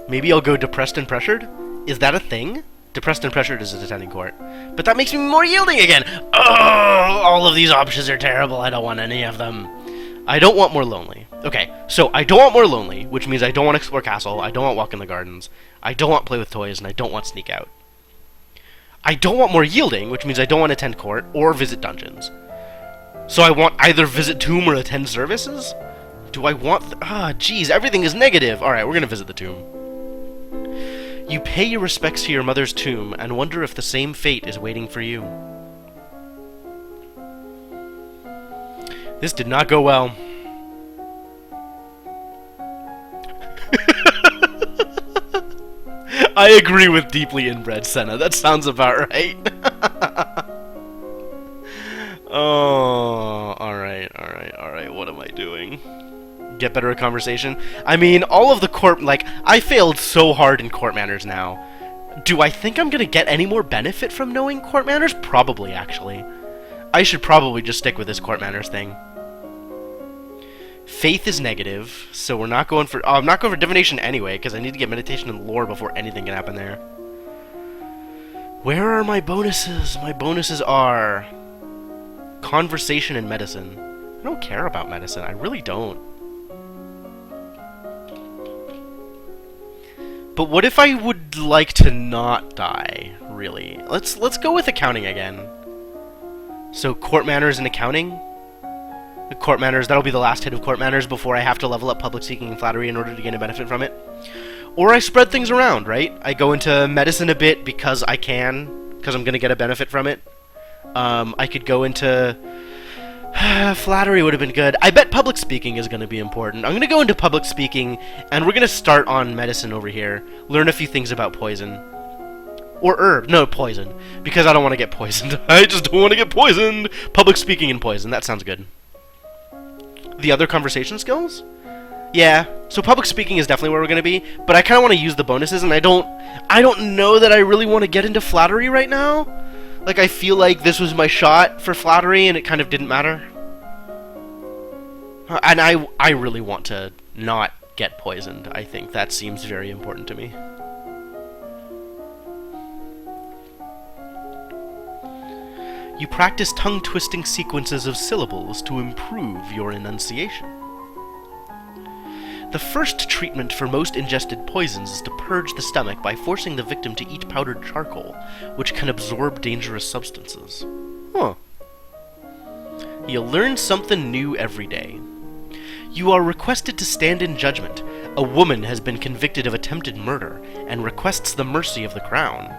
Maybe I'll go depressed and pressured? Is that a thing? Depressed and pressured is a attending court. But that makes me more yielding again! Oh, all of these options are terrible. I don't want any of them. I don't want more lonely. Okay, so I don't want more lonely, which means I don't want to explore castle, I don't want walk in the gardens, I don't want play with toys, and I don't want sneak out. I don't want more yielding, which means I don't want to attend court or visit dungeons. So I want either visit tomb or attend services? Do I want... geez, everything is negative. Alright, we're gonna visit the tomb. You pay your respects to your mother's tomb and wonder if the same fate is waiting for you. This did not go well. I agree with deeply inbred Senna. That sounds about right. Oh, alright. What am I doing? Get better at conversation? I mean, all of the court... Like, I failed so hard in court manners now. Do I think I'm gonna get any more benefit from knowing court manners? Probably, actually. I should probably just stick with this court manners thing. Faith is negative, so we're not going for... Oh, I'm not going for divination anyway, because I need to get meditation and lore before anything can happen there. Where are my bonuses? My bonuses are... Conversation and medicine. I don't care about medicine. I really don't. But what if I would like to not die, really? Let's go with accounting again. So, court manners and accounting? The court manners, that'll be the last hit of court manners before I have to level up public speaking and flattery in order to gain a benefit from it. Or I spread things around, right? I go into medicine a bit because I can, because I'm going to get a benefit from it. I could go into... flattery would have been good. I bet public speaking is going to be important. I'm going to go into public speaking, and we're going to start on medicine over here. Learn a few things about poison. Or herb. No, poison. Because I don't want to get poisoned. I just don't want to get poisoned! Public speaking and poison. That sounds good. The other conversation skills? Yeah. So public speaking is definitely where we're going to be, but I kind of want to use the bonuses, and I don't know that I really want to get into flattery right now. Like, I feel like this was my shot for flattery, and it kind of didn't matter. And I really want to not get poisoned. I think that seems very important to me. You practice tongue-twisting sequences of syllables to improve your enunciation. The first treatment for most ingested poisons is to purge the stomach by forcing the victim to eat powdered charcoal, which can absorb dangerous substances. Huh. You learn something new every day. You are requested to stand in judgment. A woman has been convicted of attempted murder and requests the mercy of the crown.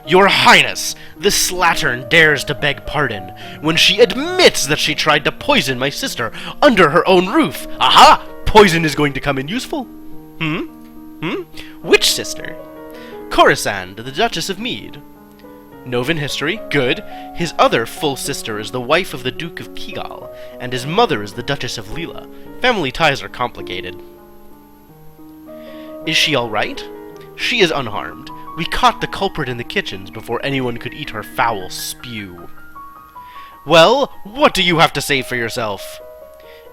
Your Highness, this slattern dares to beg pardon when she admits that she tried to poison my sister under her own roof. Aha! Poison is going to come in useful. Which sister? Corisande, the Duchess of Mead. Novan history, good. His other full sister is the wife of the Duke of Kigal, and his mother is the Duchess of Lila. Family ties are complicated. Is she alright? She is unharmed. We caught the culprit in the kitchens before anyone could eat her foul spew. Well, what do you have to say for yourself?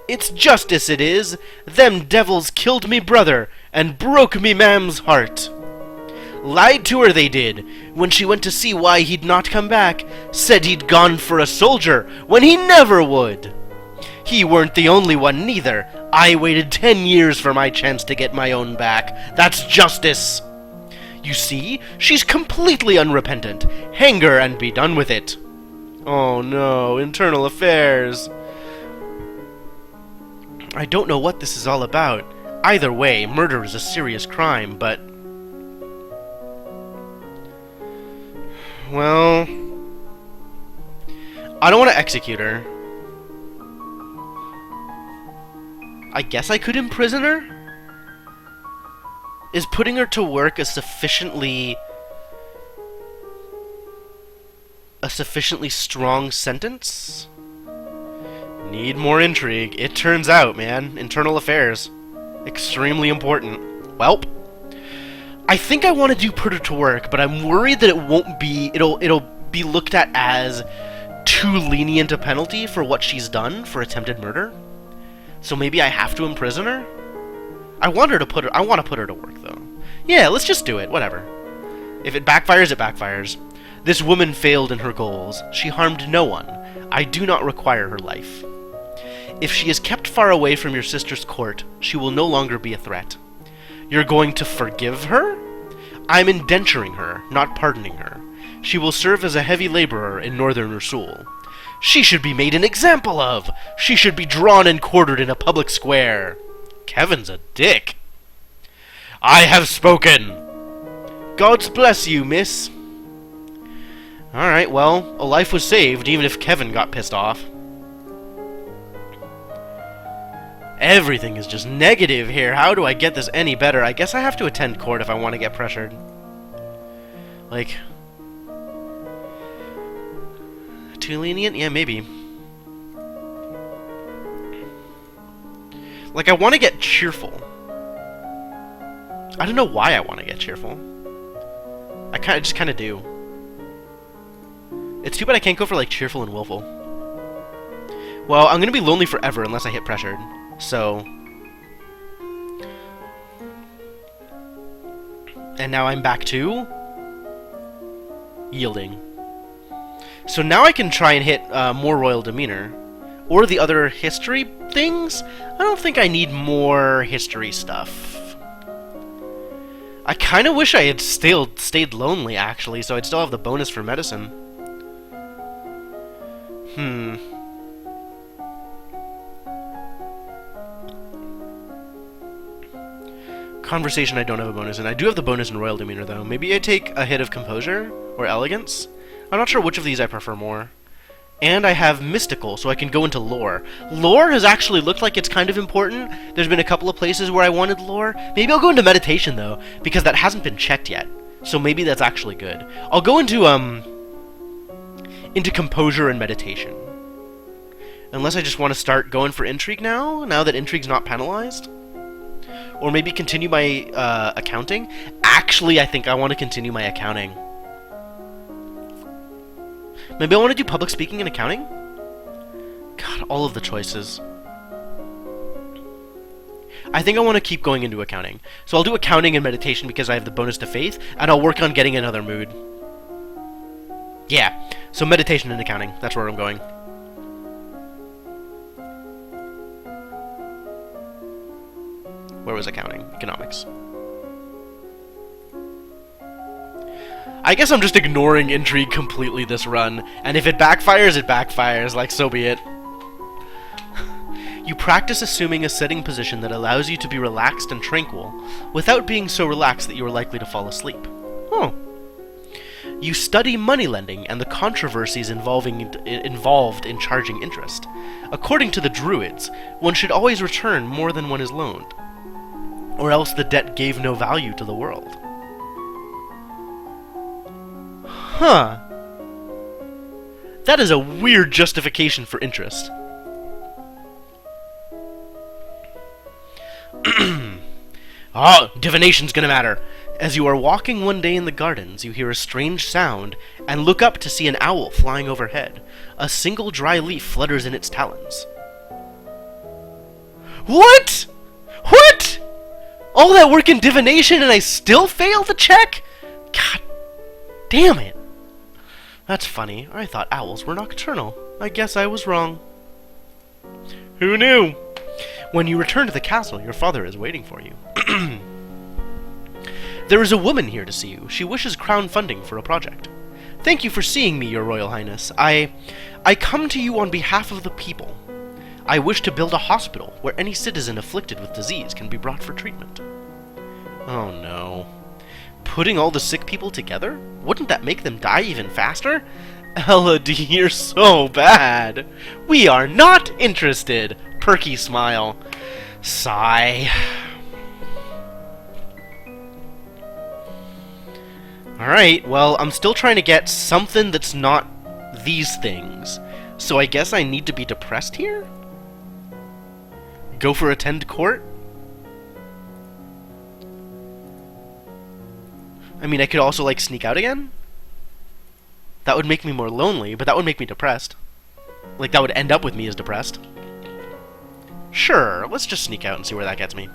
It's justice it is. Them devils killed me brother, and broke me mam's heart. Lied to her they did, when she went to see why he'd not come back. Said he'd gone for a soldier, when he never would. He weren't the only one neither. I waited 10 years for my chance to get my own back. That's justice. You see, she's completely unrepentant. Hang her and be done with it. Oh no, internal affairs. I don't know what this is all about. Either way, murder is a serious crime, but... well... I don't want to execute her. I guess I could imprison her? Is putting her to work a sufficiently strong sentence? Need more intrigue. It turns out, man. Internal affairs. Extremely important. Welp. I think I want to do put her to work, but I'm worried that it won't be... It'll be looked at as too lenient a penalty for what she's done for attempted murder. So maybe I have to imprison her? I want to put her to work, though. Yeah, let's just do it. Whatever. If it backfires, it backfires. This woman failed in her goals. She harmed no one. I do not require her life. If she is kept far away from your sister's court, she will no longer be a threat. You're going to forgive her? I'm indenturing her, not pardoning her. She will serve as a heavy laborer in northern Ursul. She should be made an example of! She should be drawn and quartered in a public square. Kevin's a dick. I have spoken! God's bless you, miss. Alright, well, a life was saved, even if Kevin got pissed off. Everything is just negative here. How do I get this any better? I guess I have to attend court if I want to get pressured. Like... too lenient? Yeah, maybe. Like, I want to get cheerful. I don't know why I want to get cheerful. I just kind of do. It's too bad I can't go for, like, cheerful and willful. Well, I'm gonna be lonely forever unless I hit pressured. So... and now I'm back to... yielding. So now I can try and hit more royal demeanor. Or the other history things? I don't think I need more history stuff. I kind of wish I had still stayed lonely, actually, so I'd still have the bonus for medicine. Conversation I don't have a bonus in. I do have the bonus in royal demeanor, though. Maybe I take a hit of composure or elegance? I'm not sure which of these I prefer more. And I have mystical, so I can go into lore. Lore has actually looked like it's kind of important. There's been a couple of places where I wanted lore. Maybe I'll go into meditation, though, because that hasn't been checked yet. So maybe that's actually good. I'll go into composure and meditation. Unless I just want to start going for intrigue now that intrigue's not penalized. Or maybe continue my accounting. Actually, I think I want to continue my accounting. Maybe I want to do public speaking and accounting? God, all of the choices. I think I want to keep going into accounting. So I'll do accounting and meditation because I have the bonus to faith, and I'll work on getting another mood. Yeah, so meditation and accounting. That's where I'm going. Where was accounting? Economics. I guess I'm just ignoring intrigue completely this run, and if it backfires, it backfires, like, so be it. You practice assuming a sitting position that allows you to be relaxed and tranquil, without being so relaxed that you are likely to fall asleep. Oh. You study moneylending and the controversies involved in charging interest. According to the Druids, one should always return more than one is loaned, or else the debt gave no value to the world. Huh. That is a weird justification for interest. Oh, divination's gonna matter. As you are walking one day in the gardens, you hear a strange sound, and look up to see an owl flying overhead. A single dry leaf flutters in its talons. What? What? All that work in divination and I still fail the check? God damn it. That's funny. I thought owls were nocturnal. I guess I was wrong. Who knew? When you return to the castle, your father is waiting for you. There is a woman here to see you. She wishes crown funding for a project. Thank you for seeing me, your royal highness. I come to you on behalf of the people. I wish to build a hospital where any citizen afflicted with disease can be brought for treatment. Oh no. Putting all the sick people together? Wouldn't that make them die even faster? Elodie, you're so bad. We are not interested. Perky smile. Sigh. Alright, well, I'm still trying to get something that's not these things. So I guess I need to be depressed here? Go for attend court? I mean, I could also, like, sneak out again? That would make me more lonely, but that would make me depressed. Like, that would end up with me as depressed. Sure, let's just sneak out and see where that gets me.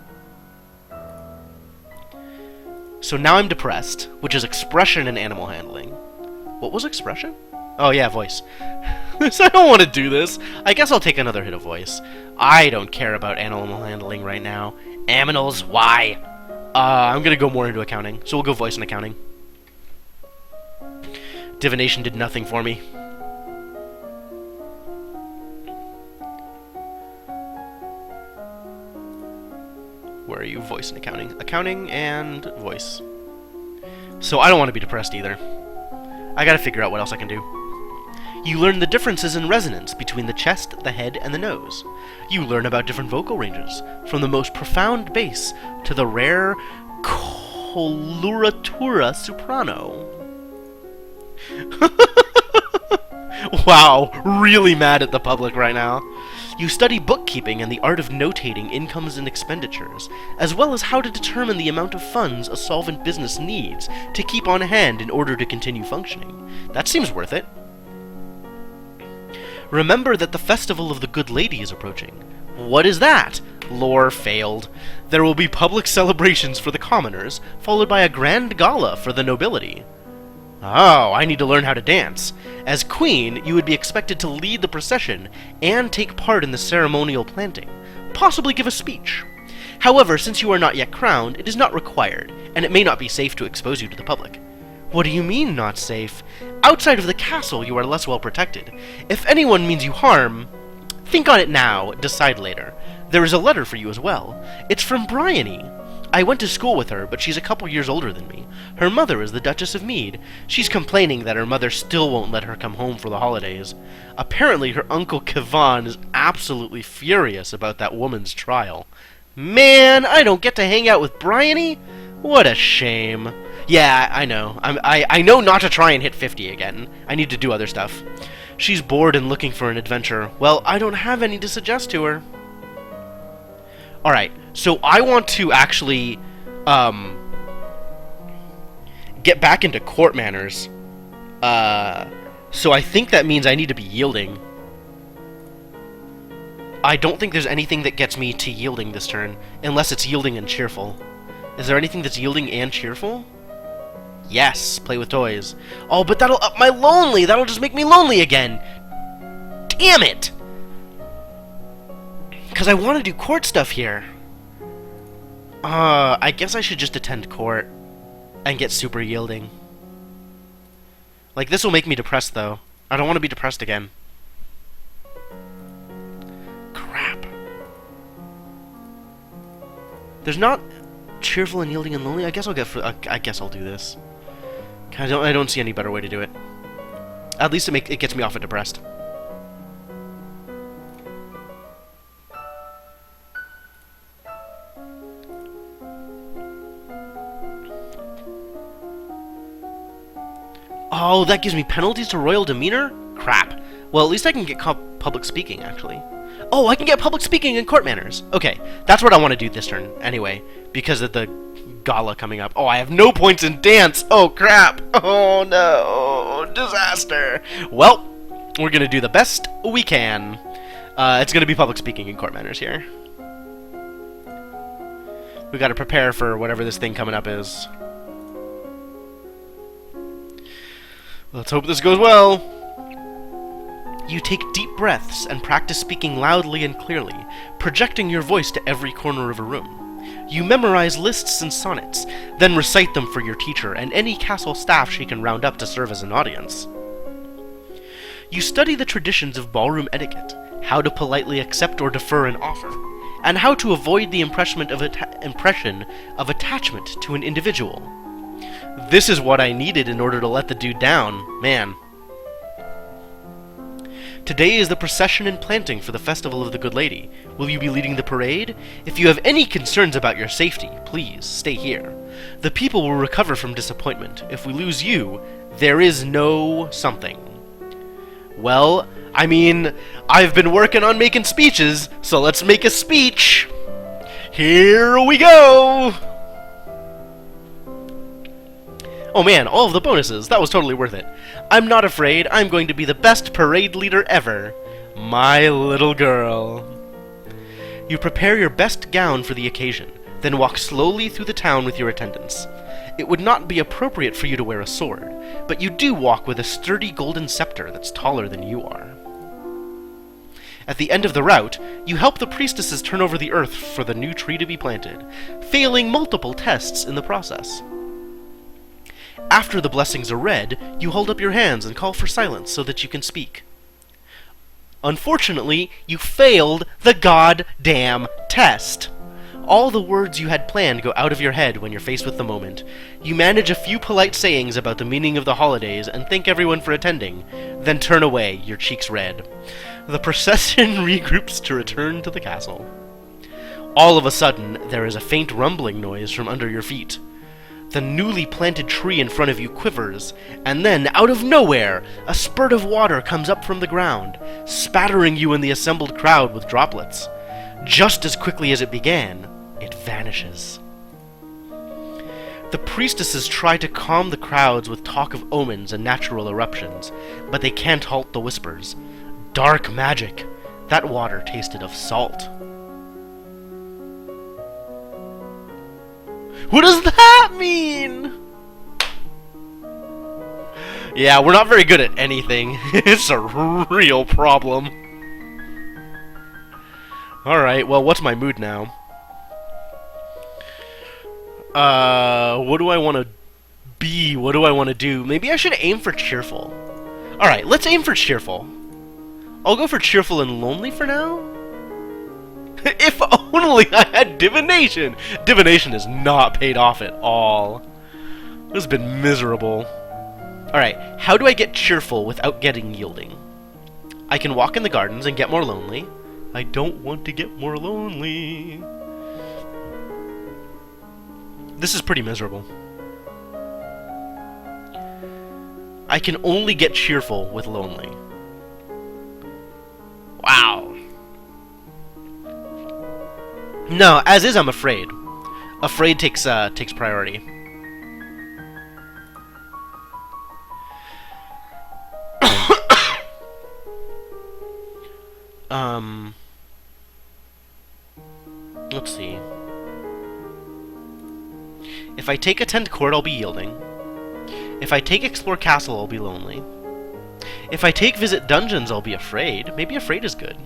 So now I'm depressed, which is expression and animal handling. What was expression? Oh yeah, voice. I don't want to do this. I guess I'll take another hit of voice. I don't care about animal handling right now. Aminals, why? I'm gonna go more into accounting, so we'll go voice and accounting. Divination did nothing for me. Where are you? Voice and accounting. Accounting and voice. So I don't want to be depressed either. I gotta figure out what else I can do. You learn the differences in resonance between the chest, the head, and the nose. You learn about different vocal ranges, from the most profound bass to the rare coloratura soprano. Wow, really mad at the public right now. You study bookkeeping and the art of notating incomes and expenditures, as well as how to determine the amount of funds a solvent business needs to keep on hand in order to continue functioning. That seems worth it. Remember that the Festival of the Good Lady is approaching. What is that? Lore failed. There will be public celebrations for the commoners, followed by a grand gala for the nobility. Oh, I need to learn how to dance. As queen, you would be expected to lead the procession and take part in the ceremonial planting, possibly give a speech. However, since you are not yet crowned, it is not required, and it may not be safe to expose you to the public. What do you mean, not safe? Outside of the castle, you are less well protected. If anyone means you harm, think on it now, decide later. There is a letter for you as well. It's from Bryony. I went to school with her, but she's a couple years older than me. Her mother is the Duchess of Mead. She's complaining that her mother still won't let her come home for the holidays. Apparently, her uncle Kevon is absolutely furious about that woman's trial. Man, I don't get to hang out with Bryony? What a shame. Yeah, I know. I know not to try and hit 50 again. I need to do other stuff. She's bored and looking for an adventure. Well, I don't have any to suggest to her. Alright, so I want to actually, get back into court manners. So I think that means I need to be yielding. I don't think there's anything that gets me to yielding this turn, unless it's yielding and cheerful. Is there anything that's yielding and cheerful? Yes, play with toys. Oh, but that'll up my lonely! That'll just make me lonely again! Damn it! Because I want to do court stuff here. I guess I should just attend court and get super yielding. Like, this will make me depressed, though. I don't want to be depressed again. Crap. There's not cheerful and yielding and lonely. I guess I'll do this. I don't see any better way to do it. At least it gets me off of depressed. Oh, that gives me penalties to royal demeanor? Crap. Well, at least I can get public speaking, actually. Oh, I can get public speaking and court manners. Okay, that's what I want to do this turn, anyway, because of the gala coming up. Oh, I have no points in dance. Oh, crap. Oh, no. Disaster. Well, we're going to do the best we can. It's going to be public speaking and court manners here. We got to prepare for whatever this thing coming up is. Let's hope this goes well. You take deep breaths and practice speaking loudly and clearly, projecting your voice to every corner of a room. You memorize lists and sonnets, then recite them for your teacher and any castle staff she can round up to serve as an audience. You study the traditions of ballroom etiquette, how to politely accept or defer an offer, and how to avoid the impression of attachment to an individual. This is what I needed in order to let the dude down, man. Today is the procession and planting for the Festival of the Good Lady. Will you be leading the parade? If you have any concerns about your safety, please stay here. The people will recover from disappointment. If we lose you, there is no something. Well, I mean, I've been working on making speeches, so let's make a speech. Here we go! Oh man, all of the bonuses. That was totally worth it. I'm not afraid. I'm going to be the best parade leader ever. My little girl. You prepare your best gown for the occasion, then walk slowly through the town with your attendants. It would not be appropriate for you to wear a sword, but you do walk with a sturdy golden scepter that's taller than you are. At the end of the route, you help the priestesses turn over the earth for the new tree to be planted, failing multiple tests in the process. After the blessings are read, you hold up your hands and call for silence so that you can speak. Unfortunately, you failed the goddamn test. All the words you had planned go out of your head when you're faced with the moment. You manage a few polite sayings about the meaning of the holidays and thank everyone for attending, then turn away, your cheeks red. The procession regroups to return to the castle. All of a sudden, there is a faint rumbling noise from under your feet. The newly planted tree in front of you quivers, and then, out of nowhere, a spurt of water comes up from the ground, spattering you and the assembled crowd with droplets. Just as quickly as it began, it vanishes. The priestesses try to calm the crowds with talk of omens and natural eruptions, but they can't halt the whispers. Dark magic. That water tasted of salt. What does that mean? Yeah, we're not very good at anything. It's a real problem. Alright, well, what's my mood now? What do I want to be? What do I want to do? Maybe I should aim for cheerful. Alright, let's aim for cheerful. I'll go for cheerful and lonely for now. If only I had divination! Divination has not paid off at all. This has been miserable. Alright, how do I get cheerful without getting yielding? I can walk in the gardens and get more lonely. I don't want to get more lonely. This is pretty miserable. I can only get cheerful with lonely. Wow. No, as is, I'm afraid. Afraid takes priority. Let's see. If I take Attend Court, I'll be yielding. If I take Explore Castle, I'll be lonely. If I take Visit Dungeons, I'll be afraid. Maybe afraid is good.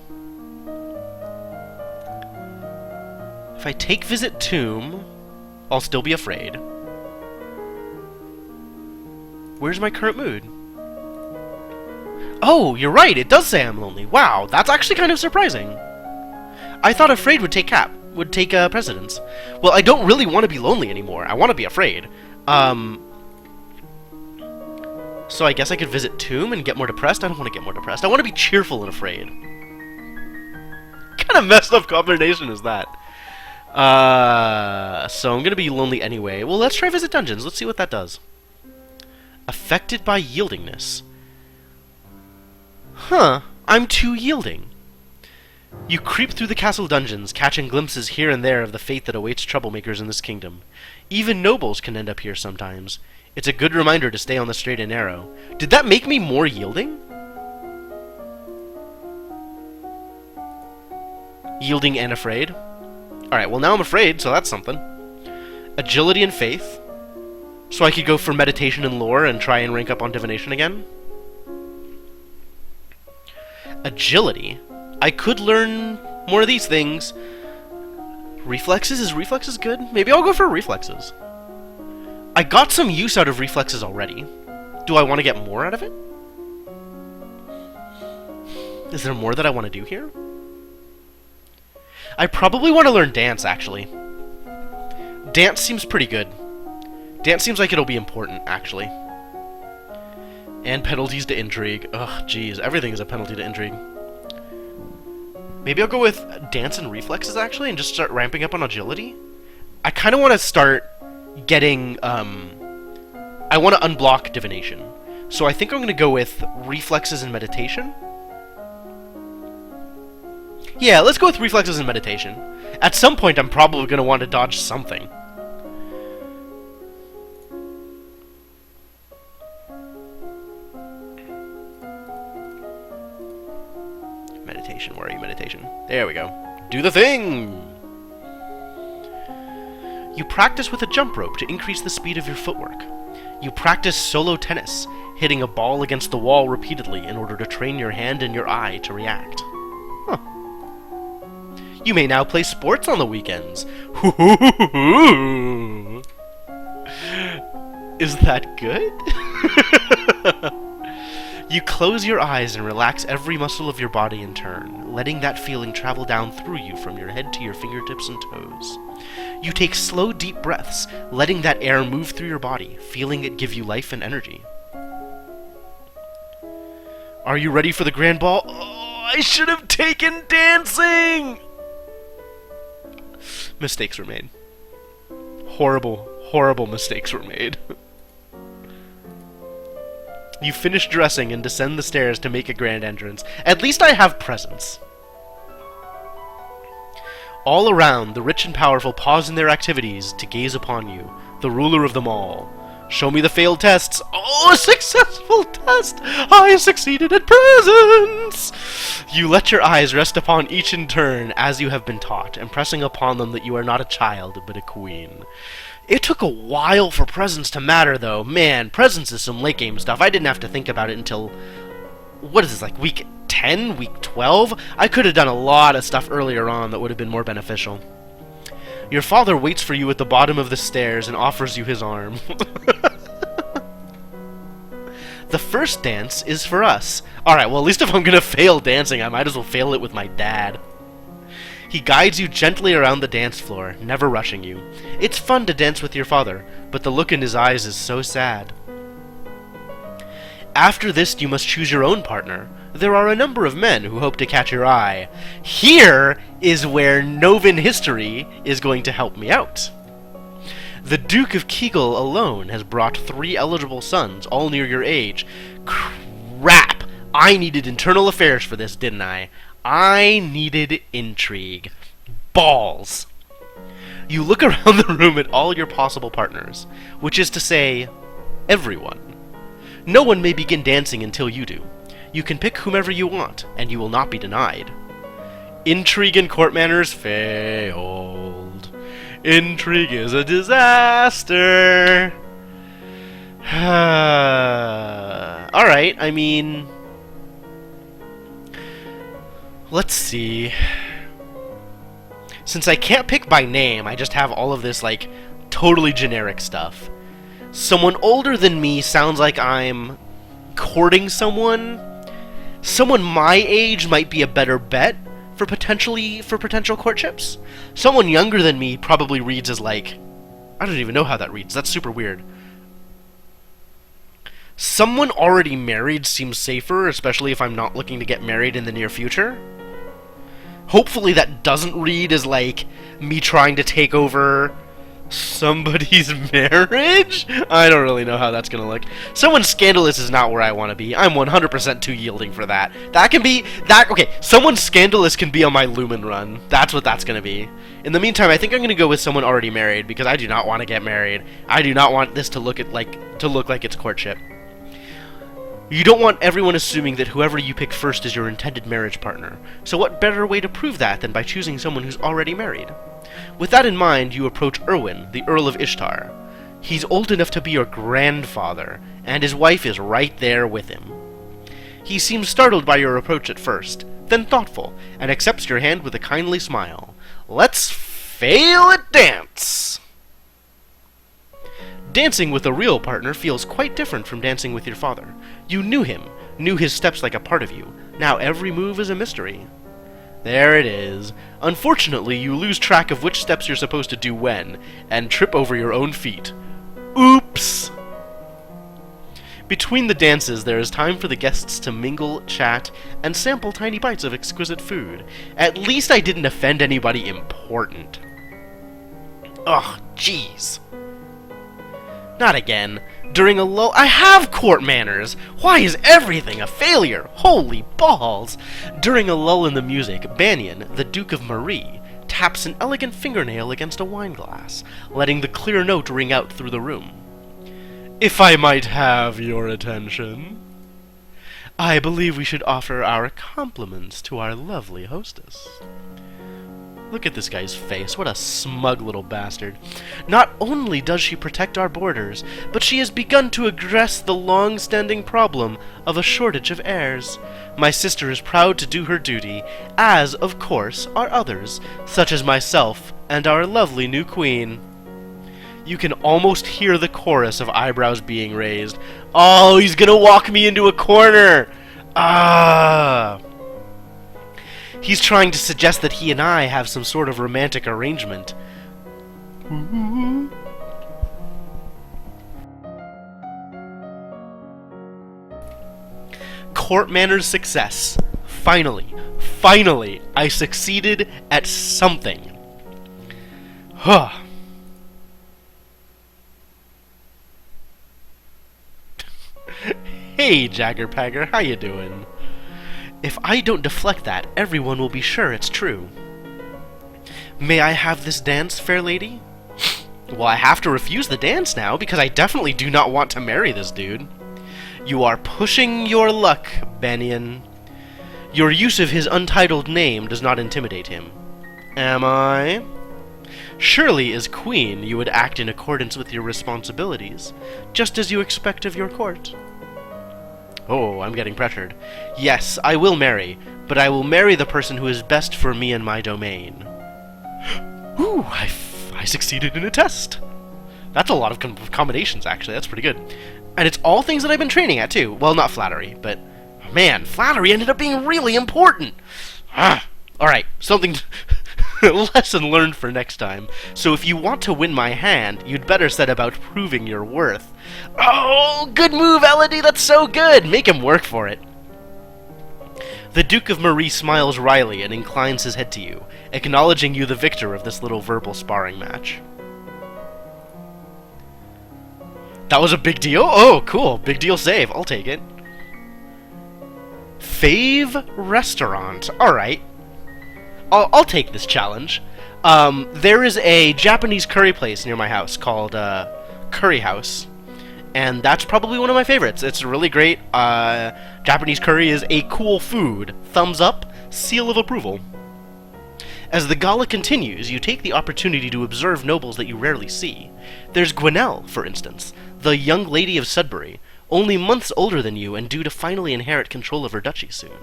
If I take Visit Tomb, I'll still be afraid. Where's my current mood? Oh, you're right, it does say I'm lonely. Wow, that's actually kind of surprising. I thought afraid would take precedence. Well, I don't really want to be lonely anymore. I want to be afraid. So I guess I could Visit Tomb and get more depressed? I don't want to get more depressed. I want to be cheerful and afraid. What kind of messed up combination is that? So I'm gonna be lonely anyway. Well, let's try Visit Dungeons. Let's see what that does. Affected by yieldingness. Huh, I'm too yielding. You creep through the castle dungeons, catching glimpses here and there of the fate that awaits troublemakers in this kingdom. Even nobles can end up here sometimes. It's a good reminder to stay on the straight and narrow. Did that make me more yielding? Yielding and afraid. Alright, well now I'm afraid, so that's something. Agility and faith. So I could go for meditation and lore and try and rank up on divination again. Agility. I could learn more of these things. Reflexes? Is reflexes good? Maybe I'll go for reflexes. I got some use out of reflexes already. Do I want to get more out of it? Is there more that I want to do here? I probably want to learn dance, actually. Dance seems pretty good. Dance seems like it'll be important, actually. And penalties to intrigue. Ugh, jeez, everything is a penalty to intrigue. Maybe I'll go with dance and reflexes, actually, and just start ramping up on agility. I kind of want to start getting, I want to unblock divination. So I think I'm going to go with reflexes and meditation. Yeah, let's go with reflexes and meditation. At some point, I'm probably going to want to dodge something. Meditation, where are you, meditation? There we go. Do the thing! You practice with a jump rope to increase the speed of your footwork. You practice solo tennis, hitting a ball against the wall repeatedly in order to train your hand and your eye to react. Huh. You may now play sports on the weekends. Is that good? You close your eyes and relax every muscle of your body in turn, letting that feeling travel down through you from your head to your fingertips and toes. You take slow, deep breaths, letting that air move through your body, feeling it give you life and energy. Are you ready for the grand ball? Oh, I should have taken dancing! Mistakes were made. Horrible, horrible mistakes were made. You finish dressing and descend the stairs to make a grand entrance. At least I have presents. All around, the rich and powerful pause in their activities to gaze upon you, the ruler of them all. Show me the failed tests. Oh, a successful test! I succeeded at presents! You let your eyes rest upon each in turn as you have been taught, impressing upon them that you are not a child, but a queen. It took a while for presents to matter, though. Man, presents is some late game stuff. I didn't have to think about it until... What is this, like week 10? Week 12? I could have done a lot of stuff earlier on that would have been more beneficial. Your father waits for you at the bottom of the stairs and offers you his arm. The first dance is for us. Alright, well, at least if I'm gonna fail dancing, I might as well fail it with my dad. He guides you gently around the dance floor, never rushing you. It's fun to dance with your father, but the look in his eyes is so sad. After this, you must choose your own partner. There are a number of men who hope to catch your eye. Here is where Novan history is going to help me out. The Duke of Kegel alone has brought 3 eligible sons, all near your age. Crap! I needed internal affairs for this, didn't I? I needed intrigue. Balls! You look around the room at all your possible partners, which is to say, everyone. No one may begin dancing until you do. You can pick whomever you want, and you will not be denied. Intrigue and court manners failed. Intrigue is a disaster. Alright, I mean... Let's see. Since I can't pick by name, I just have all of this, like, totally generic stuff. Someone older than me sounds like I'm courting someone. Someone my age might be a better bet for potential courtships. Someone younger than me probably reads as, like... I don't even know how that reads. That's super weird. Someone already married seems safer, especially if I'm not looking to get married in the near future. Hopefully that doesn't read as, like, me trying to take over somebody's marriage? I don't really know how that's gonna look. Someone scandalous is not where I want to be. I'm 100% too yielding for that. Okay, someone scandalous can be on my Lumen run. That's what that's gonna be. In the meantime, I think I'm gonna go with someone already married, because I do not want to get married. I do not want this to look like it's courtship. You don't want everyone assuming that whoever you pick first is your intended marriage partner. So what better way to prove that than by choosing someone who's already married? With that in mind, you approach Erwin, the Earl of Ishtar. He's old enough to be your grandfather, and his wife is right there with him. He seems startled by your approach at first, then thoughtful, and accepts your hand with a kindly smile. Let's fail at dance! Dancing with a real partner feels quite different from dancing with your father. You knew him, knew his steps like a part of you. Now every move is a mystery. There it is. Unfortunately, you lose track of which steps you're supposed to do when, and trip over your own feet. Oops! Between the dances, there is time for the guests to mingle, chat, and sample tiny bites of exquisite food. At least I didn't offend anybody important. Ugh, jeez. Not again. During a lull— I have court manners! Why is everything a failure? Holy balls! During a lull in the music, Banyan, the Duke of Marie, taps an elegant fingernail against a wine glass, letting the clear note ring out through the room. If I might have your attention, I believe we should offer our compliments to our lovely hostess. Look at this guy's face. What a smug little bastard. Not only does she protect our borders, but she has begun to address the long-standing problem of a shortage of heirs. My sister is proud to do her duty, as, of course, are others, such as myself and our lovely new queen. You can almost hear the chorus of eyebrows being raised. Oh, he's gonna walk me into a corner! Ah! He's trying to suggest that he and I have some sort of romantic arrangement. Court manners success. Finally, I succeeded at something. Huh. Hey, Jagger-Pagger, how you doing? If I don't deflect that, everyone will be sure it's true. May I have this dance, fair lady? Well, I have to refuse the dance now, because I definitely do not want to marry this dude. You are pushing your luck, Banyan. Your use of his untitled name does not intimidate him. Am I? Surely, as queen, you would act in accordance with your responsibilities, just as you expect of your court. Oh, I'm getting pressured. Yes, I will marry, but I will marry the person who is best for me and my domain. Ooh, I succeeded in a test. That's a lot of combinations, actually. That's pretty good. And it's all things that I've been training at, too. Well, not flattery, but... Man, flattery ended up being really important! Alright, something... lesson learned for next time. So if you want to win my hand, you'd better set about proving your worth. Oh, good move, Elodie! That's so good! Make him work for it. The Duke of Marie smiles wryly and inclines his head to you, acknowledging you the victor of this little verbal sparring match. That was a big deal? Oh, cool. Big deal save. I'll take it. Fave Restaurant. Alright. I'll take this challenge. There is a Japanese curry place near my house called Curry House. And that's probably one of my favorites. It's really great. Japanese curry is a cool food. Thumbs up, seal of approval. As the gala continues, you take the opportunity to observe nobles that you rarely see. There's Gwenelle, for instance, the young lady of Sudbury, only months older than you and due to finally inherit control of her duchy soon.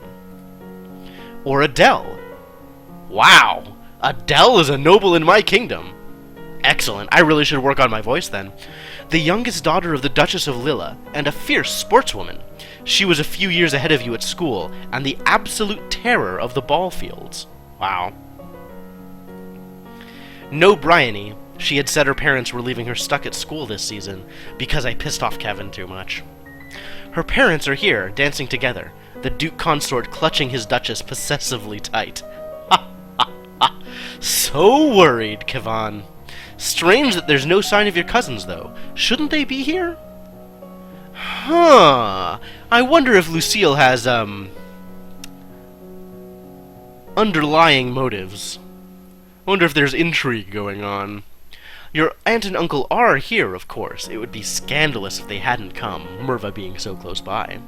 Or Adele. Wow! Adele is a noble in my kingdom. Excellent. I really should work on my voice then. The youngest daughter of the Duchess of Lilla, and a fierce sportswoman. She was a few years ahead of you at school, and the absolute terror of the ball fields. Wow. No Bryony. She had said her parents were leaving her stuck at school this season, because I pissed off Kevin too much. Her parents are here, dancing together, the Duke Consort clutching his Duchess possessively tight. Ha ha ha! So worried, Kevin. Strange that there's no sign of your cousins, though. Shouldn't they be here? Huh. I wonder if Lucille has, underlying motives. I wonder if there's intrigue going on. Your aunt and uncle are here, of course. It would be scandalous if they hadn't come, Merva being so close by.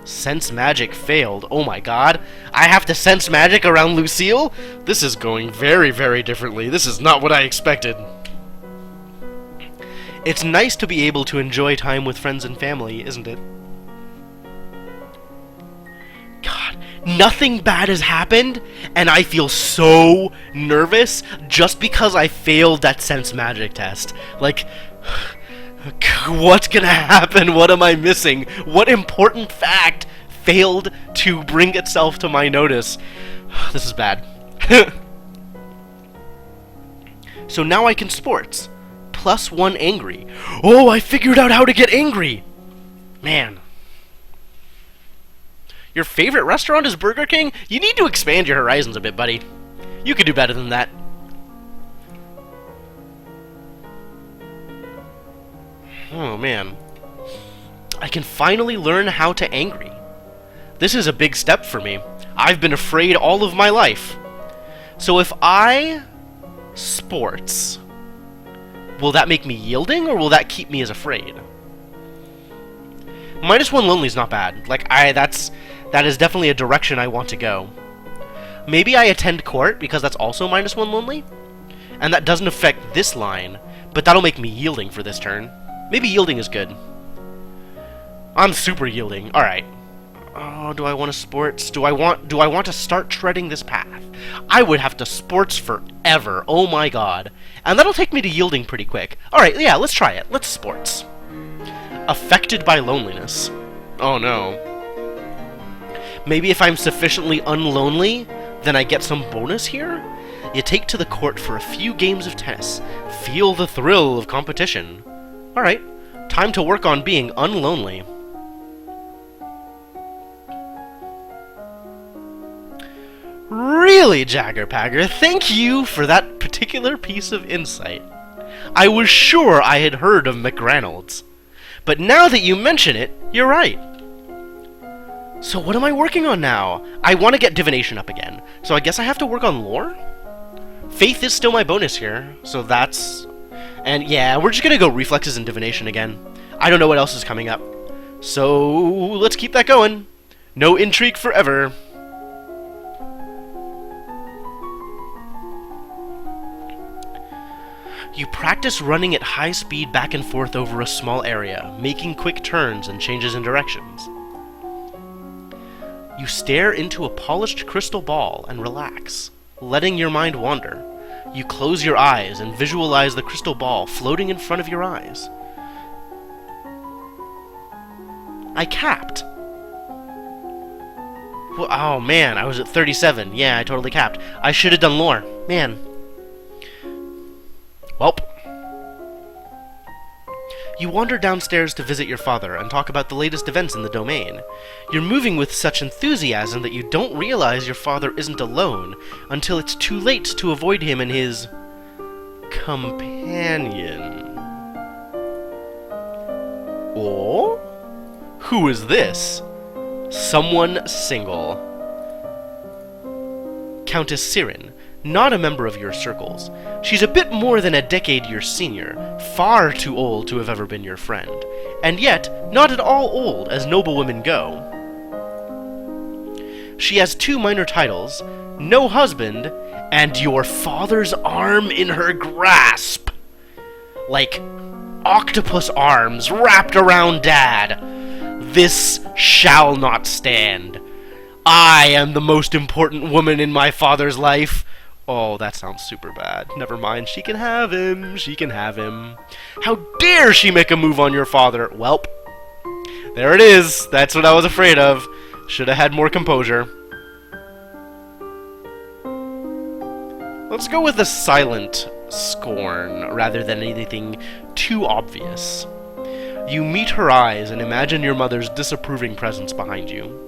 Sense magic failed. Oh my god. I have to sense magic around Lucille? This is going very, very differently. This is not what I expected. It's nice to be able to enjoy time with friends and family, isn't it? God, nothing bad has happened, and I feel so nervous just because I failed that sense magic test. Like... What's gonna happen? What am I missing? What important fact failed to bring itself to my notice? This is bad. So now I can sports. +1 angry. Oh, I figured out how to get angry! Man. Your favorite restaurant is Burger King? You need to expand your horizons a bit, buddy. You could do better than that. Oh, man. I can finally learn how to angry. This is a big step for me. I've been afraid all of my life. So if I sports, will that make me yielding, or will that keep me as afraid? -1 lonely is not bad. Like, that is definitely a direction I want to go. Maybe I attend court, because that's also -1 lonely, and that doesn't affect this line, but that'll make me yielding for this turn. Maybe yielding is good. I'm super yielding. Alright. Oh, do I want to sports? Do I want to start treading this path? I would have to sports forever. Oh my god. And that'll take me to yielding pretty quick. Alright, yeah, let's try it. Let's sports. Affected by loneliness. Oh no. Maybe if I'm sufficiently unlonely, then I get some bonus here? You take to the court for a few games of tennis. Feel the thrill of competition. Alright, time to work on being unlonely. Really, Jaggerpagger, thank you for that particular piece of insight. I was sure I had heard of McReynolds, but now that you mention it, you're right. So what am I working on now? I want to get divination up again, so I guess I have to work on lore? Faith is still my bonus here, so that's... And yeah, we're just gonna go reflexes and divination again. I don't know what else is coming up. So let's keep that going. No intrigue forever. You practice running at high speed back and forth over a small area, making quick turns and changes in directions. You stare into a polished crystal ball and relax, letting your mind wander. You close your eyes and visualize the crystal ball floating in front of your eyes. I capped. Well, oh man, I was at 37. Yeah, I totally capped. I should have done lore. Man. Welp. You wander downstairs to visit your father and talk about the latest events in the domain. You're moving with such enthusiasm that you don't realize your father isn't alone until it's too late to avoid him and his... companion. Oh? Who is this? Someone single. Countess Sirin. Not a member of your circles. She's a bit more than a decade your senior, far too old to have ever been your friend, and yet not at all old as noblewomen go. She has 2 minor titles, no husband, and your father's arm in her grasp. Like octopus arms wrapped around Dad. This shall not stand. I am the most important woman in my father's life. Oh, that sounds super bad. Never mind, she can have him. She can have him. How dare she make a move on your father? Welp. There it is. That's what I was afraid of. Should have had more composure. Let's go with a silent scorn, rather than anything too obvious. You meet her eyes and imagine your mother's disapproving presence behind you.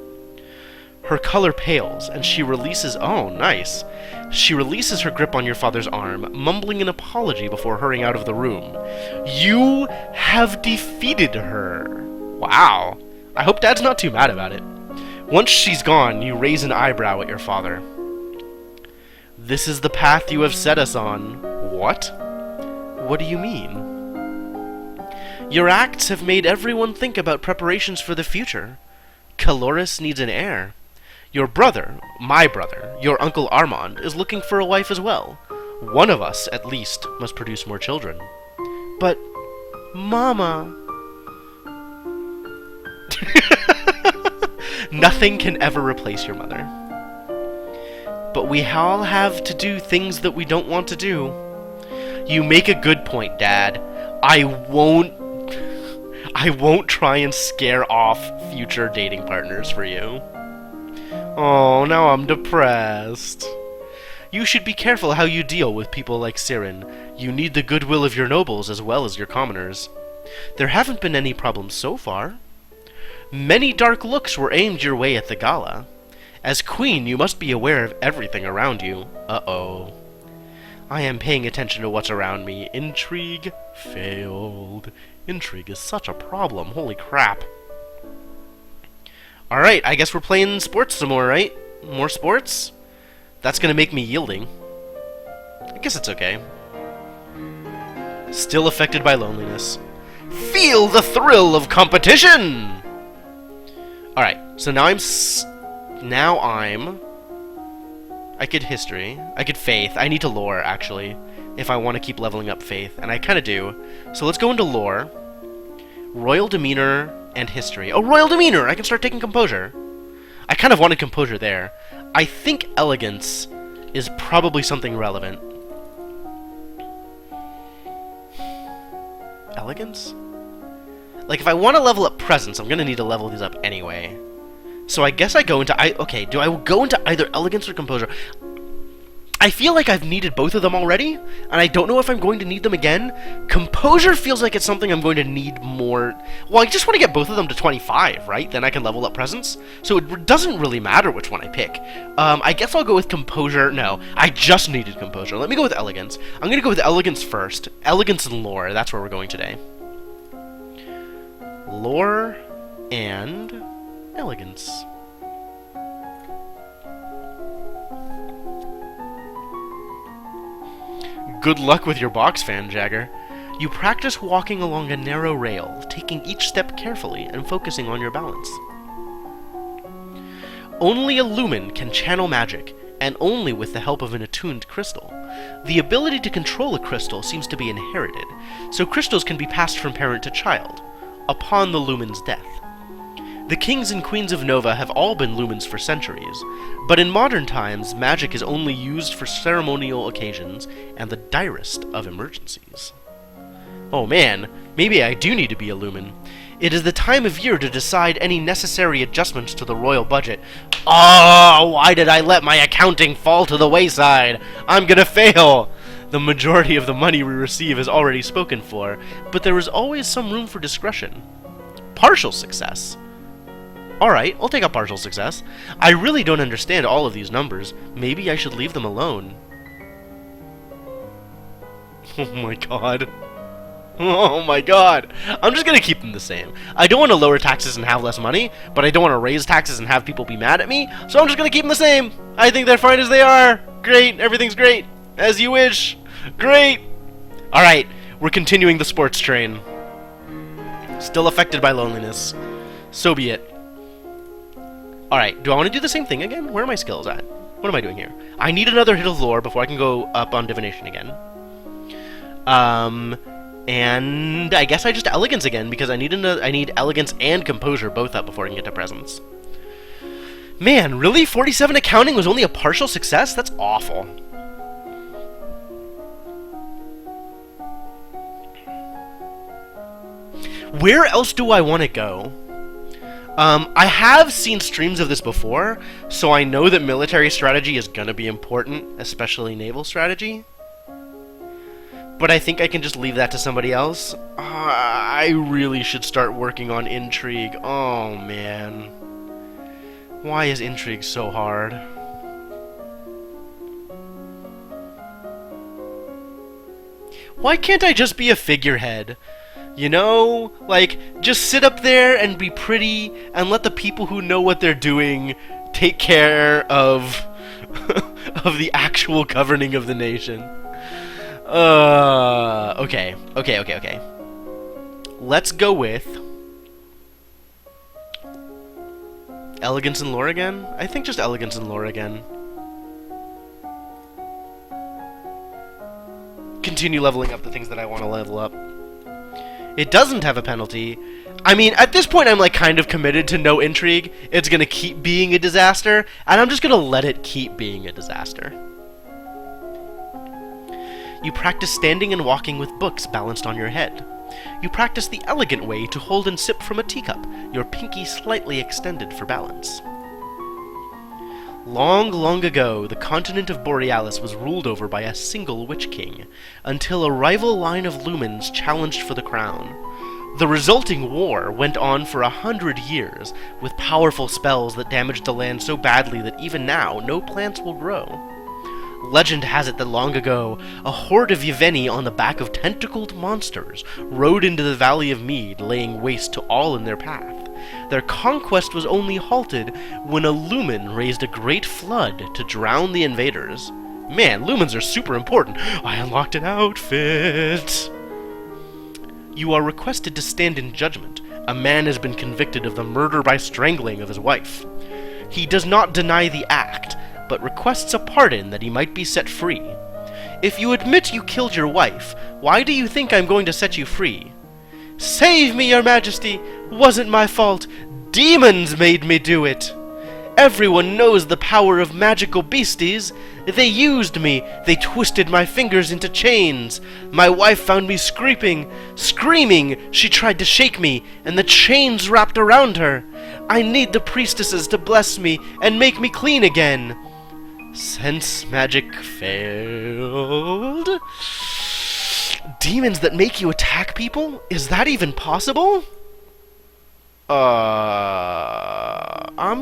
Her color pales, and she releases... Oh, nice. She releases her grip on your father's arm, mumbling an apology before hurrying out of the room. You have defeated her. Wow. I hope Dad's not too mad about it. Once she's gone, you raise an eyebrow at your father. This is the path you have set us on. What? What do you mean? Your acts have made everyone think about preparations for the future. Caloris needs an heir. Your brother, my brother, your Uncle Armand, is looking for a wife as well. One of us, at least, must produce more children. But, Mama... Nothing can ever replace your mother. But we all have to do things that we don't want to do. You make a good point, Dad. I won't I won't try and scare off future dating partners for you. Oh, now I'm depressed. You should be careful how you deal with people like Sirin. You need the goodwill of your nobles as well as your commoners. There haven't been any problems so far. Many dark looks were aimed your way at the gala. As queen, you must be aware of everything around you. Uh-oh. I am paying attention to what's around me. Intrigue failed. Intrigue is such a problem. Holy crap. Alright, I guess we're playing sports some more, right? More sports? That's gonna make me yielding. I guess it's okay. Still affected by loneliness. Feel the thrill of competition! Alright, so now I could history. I could faith. I need to lore, actually, if I want to keep leveling up faith, and I kind of do. So let's go into lore. Royal demeanor and history. Oh, royal demeanor! I can start taking composure. I kind of wanted composure there. I think elegance is probably something relevant. Elegance? Like, if I want to level up presence, I'm going to need to level these up anyway. So I guess I go into... Okay, do I go into either elegance or composure? I feel like I've needed both of them already, and I don't know if I'm going to need them again. Composure feels like it's something I'm going to need more... Well, I just want to get both of them to 25, right? Then I can level up presence. So it doesn't really matter which one I pick. I guess I'll go with composure. No, I just needed composure. Let me go with elegance. I'm going to go with elegance first. Elegance and lore, that's where we're going today. Lore and elegance. Good luck with your box fan, Jagger. You practice walking along a narrow rail, taking each step carefully and focusing on your balance. Only a lumen can channel magic, and only with the help of an attuned crystal. The ability to control a crystal seems to be inherited, so crystals can be passed from parent to child, upon the lumen's death. The kings and queens of Nova have all been lumens for centuries, but in modern times, magic is only used for ceremonial occasions and the direst of emergencies. Oh man, maybe I do need to be a lumen. It is the time of year to decide any necessary adjustments to the royal budget. Oh, why did I let my accounting fall to the wayside? I'm gonna fail! The majority of the money we receive is already spoken for, but there is always some room for discretion. Partial success. Alright, I'll take a partial success. I really don't understand all of these numbers. Maybe I should leave them alone. Oh my god. Oh my god. I'm just gonna keep them the same. I don't want to lower taxes and have less money, but I don't want to raise taxes and have people be mad at me, so I'm just gonna keep them the same. I think they're fine as they are. Great, everything's great. As you wish. Great. Alright, we're continuing the sports train. Still affected by loneliness. So be it. Alright, do I want to do the same thing again? Where are my skills at? What am I doing here? I need another hit of lore before I can go up on divination again. And I guess I just elegance again, because I need elegance and composure both up before I can get to presence. Man, really? 47 accounting was only a partial success? That's awful. Where else do I want to go? I have seen streams of this before, so I know that military strategy is gonna be important, especially naval strategy. But I think I can just leave that to somebody else. I really should start working on intrigue. Oh, man. Why is intrigue so hard? Why can't I just be a figurehead? You know, like, just sit up there and be pretty and let the people who know what they're doing take care of of the actual governing of the nation. Okay. Let's go with elegance and lore again? I think just elegance and lore again. Continue leveling up the things that I want to level up. It doesn't have a penalty. I mean, at this point, I'm like kind of committed to no intrigue. It's gonna keep being a disaster, and I'm just gonna let it keep being a disaster. You practice standing and walking with books balanced on your head. You practice the elegant way to hold and sip from a teacup, your pinky slightly extended for balance. Long, long ago, the continent of Borealis was ruled over by a single Witch King, until a rival line of lumens challenged for the crown. The resulting war went on for 100 years, with powerful spells that damaged the land so badly that even now, no plants will grow. Legend has it that long ago, a horde of Yeveni on the back of tentacled monsters rode into the Valley of Mead, laying waste to all in their path. Their conquest was only halted when a lumen raised a great flood to drown the invaders. Man, lumens are super important. I unlocked an outfit! You are requested to stand in judgment. A man has been convicted of the murder by strangling of his wife. He does not deny the act, but requests a pardon that he might be set free. If you admit you killed your wife, why do you think I'm going to set you free? Save me, your majesty! Wasn't my fault. Demons made me do it. Everyone knows the power of magical beasties. They used me. They twisted my fingers into chains. My wife found me screaming. She tried to shake me, and the chains wrapped around her. I need the priestesses to bless me and make me clean again. Sense magic failed? Demons that make you attack people? Is that even possible? I'm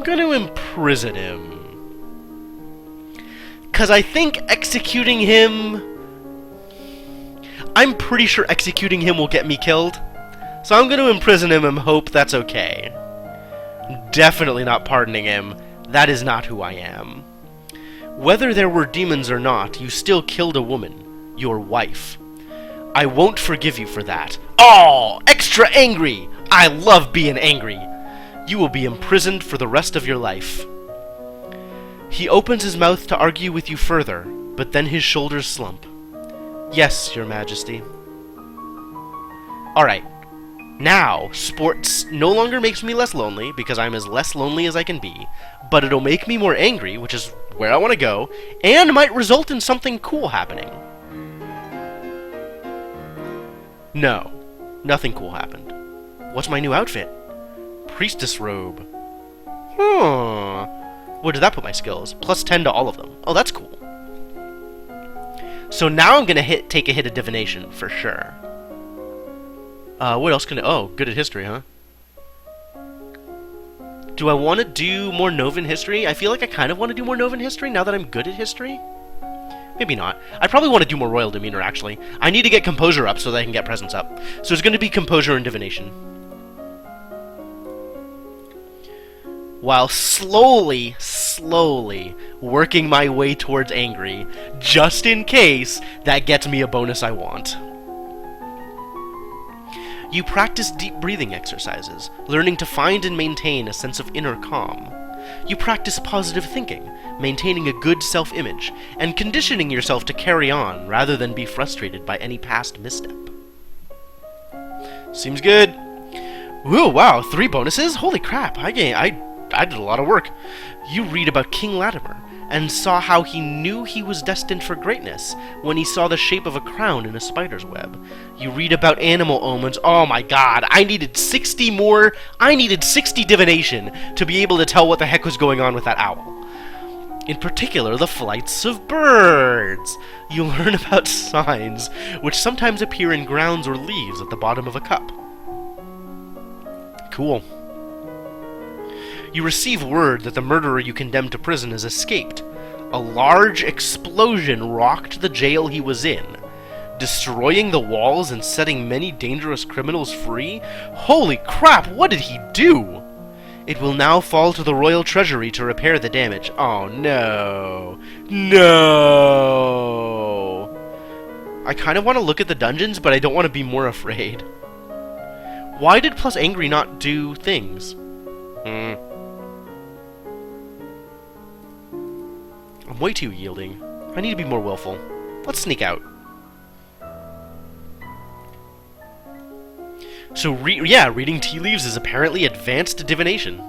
gonna imprison him. 'Cause I think executing him... I'm pretty sure executing him will get me killed. So I'm gonna imprison him and hope that's okay. Definitely not pardoning him. That is not who I am. Whether there were demons or not, you still killed a woman. Your wife. I won't forgive you for that. Oh, extra angry! I love being angry. You will be imprisoned for the rest of your life. He opens his mouth to argue with you further, but then his shoulders slump. Yes, your majesty. Alright. Now, sports no longer makes me less lonely, because I'm as less lonely as I can be, but it'll make me more angry, which is where I want to go, and might result in something cool happening. No, nothing cool happened. What's my new outfit? Priestess robe. Where did that put my skills? Plus 10 to all of them. Oh, that's cool. So now I'm gonna take a hit of divination, for sure. What else can I... Oh, good at history, huh? Do I want to do more Novan history? I feel like I kind of want to do more Novan history now that I'm good at history. Maybe not. I probably want to do more Royal Demeanor, actually. I need to get Composure up so that I can get Presence up. So it's going to be Composure and Divination. While slowly working my way towards Angry, just in case that gets me a bonus I want. You practice deep breathing exercises, learning to find and maintain a sense of inner calm. You practice positive thinking, maintaining a good self-image, and conditioning yourself to carry on rather than be frustrated by any past misstep. Seems good. Ooh, wow, 3 bonuses? Holy crap, I did a lot of work. You read about King Latimer, and saw how he knew he was destined for greatness when he saw the shape of a crown in a spider's web. You read about animal omens. Oh my god, I needed 60 more. I needed 60 divination to be able to tell what the heck was going on with that owl. In particular, the flights of birds. You learn about signs, which sometimes appear in grounds or leaves at the bottom of a cup. Cool. You receive word that the murderer you condemned to prison has escaped. A large explosion rocked the jail he was in, destroying the walls and setting many dangerous criminals free. Holy crap, what did he do? It will now fall to the Royal Treasury to repair the damage. Oh no. No! I kind of want to look at the dungeons, but I don't want to be more afraid. Why did plus Angry not do things? I'm way too yielding. I need to be more willful. Let's sneak out. So, reading tea leaves is apparently advanced divination.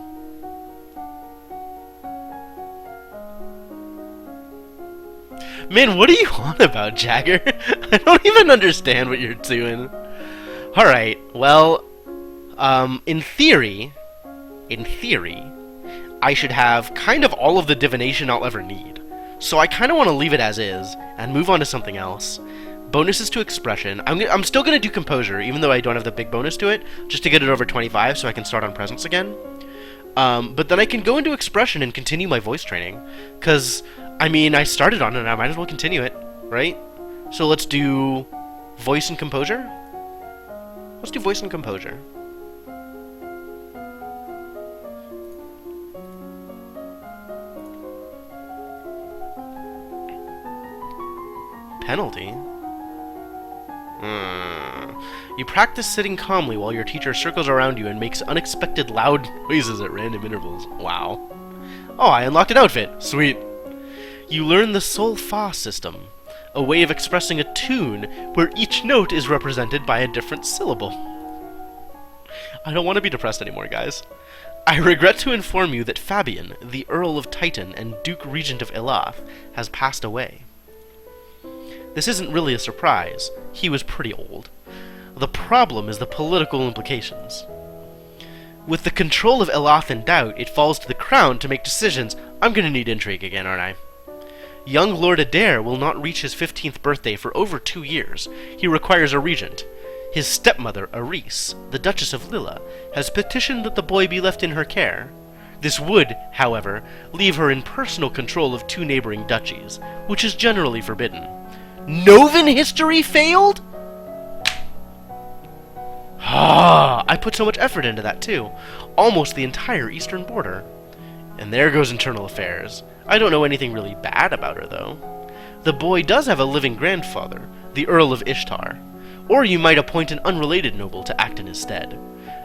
Man, what are you on about, Jagger? I don't even understand what you're doing. Alright, well, in theory, I should have kind of all of the divination I'll ever need. So I kind of want to leave it as is, and move on to something else. Bonuses to expression. I'm still going to do composure, even though I don't have the big bonus to it, just to get it over 25 so I can start on presence again. But then I can go into expression and continue my voice training. Because, I mean, I started on it and I might as well continue it, right? So let's do voice and composure. Let's do voice and composure. Penalty? You practice sitting calmly while your teacher circles around you and makes unexpected loud noises at random intervals. Wow. Oh, I unlocked an outfit. Sweet. You learn the sol fa system, a way of expressing a tune where each note is represented by a different syllable. I don't want to be depressed anymore, guys. I regret to inform you that Fabian, the Earl of Titan and Duke Regent of Elath, has passed away. This isn't really a surprise. He was pretty old. The problem is the political implications. With the control of Elath in doubt, it falls to the crown to make decisions. I'm gonna need intrigue again, aren't I? Young Lord Adair will not reach his 15th birthday for over 2 years. He requires a regent. His stepmother, Aris, the Duchess of Lilla, has petitioned that the boy be left in her care. This would, however, leave her in personal control of 2 neighboring duchies, which is generally forbidden. Novan history failed? Ah, I put so much effort into that too. Almost the entire eastern border. And there goes internal affairs. I don't know anything really bad about her, though. The boy does have a living grandfather, the Earl of Ishtar. Or you might appoint an unrelated noble to act in his stead.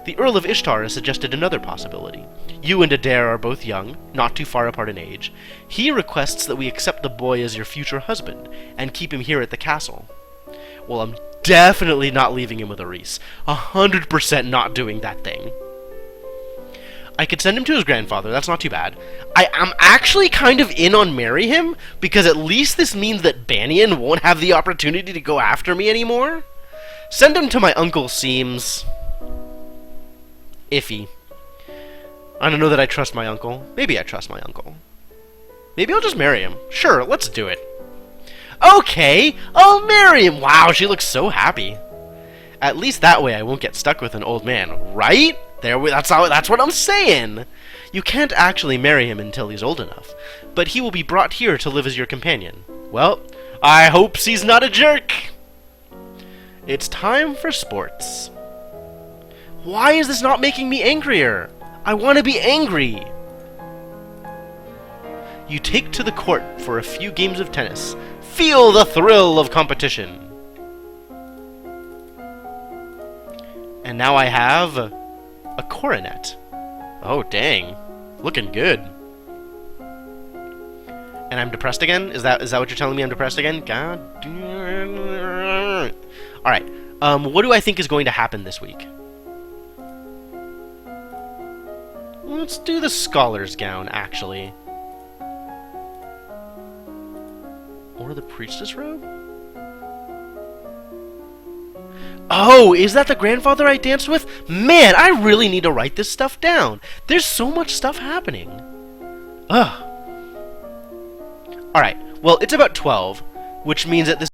The Earl of Ishtar has suggested another possibility. You and Adair are both young, not too far apart in age. He requests that we accept the boy as your future husband, and keep him here at the castle. Well, I'm definitely not leaving him with Aris. 100% not doing that thing. I could send him to his grandfather, that's not too bad. I am actually kind of in on marry him, because at least this means that Banian won't have the opportunity to go after me anymore. Send him to my uncle seems iffy. I don't know that I trust my uncle. Maybe I trust my uncle. Maybe I'll just marry him. Sure, let's do it. Okay, I'll marry him. Wow, she looks so happy. At least that way I won't get stuck with an old man, right? That's what I'm saying. You can't actually marry him until he's old enough, but he will be brought here to live as your companion. Well, I hope he's not a jerk. It's time for sports. Why is this not making me angrier? I want to be angry. You take to the court for a few games of tennis. Feel the thrill of competition. And now I have a coronet. Oh, dang. Looking good. And I'm depressed again? Is that what you're telling me? I'm depressed again? God. Alright. What do I think is going to happen this week? Let's do the scholar's gown, actually. Or the priestess robe? Oh, is that the grandfather I danced with? Man, I really need to write this stuff down. There's so much stuff happening. Ugh. Alright, well, it's about 12, which means that this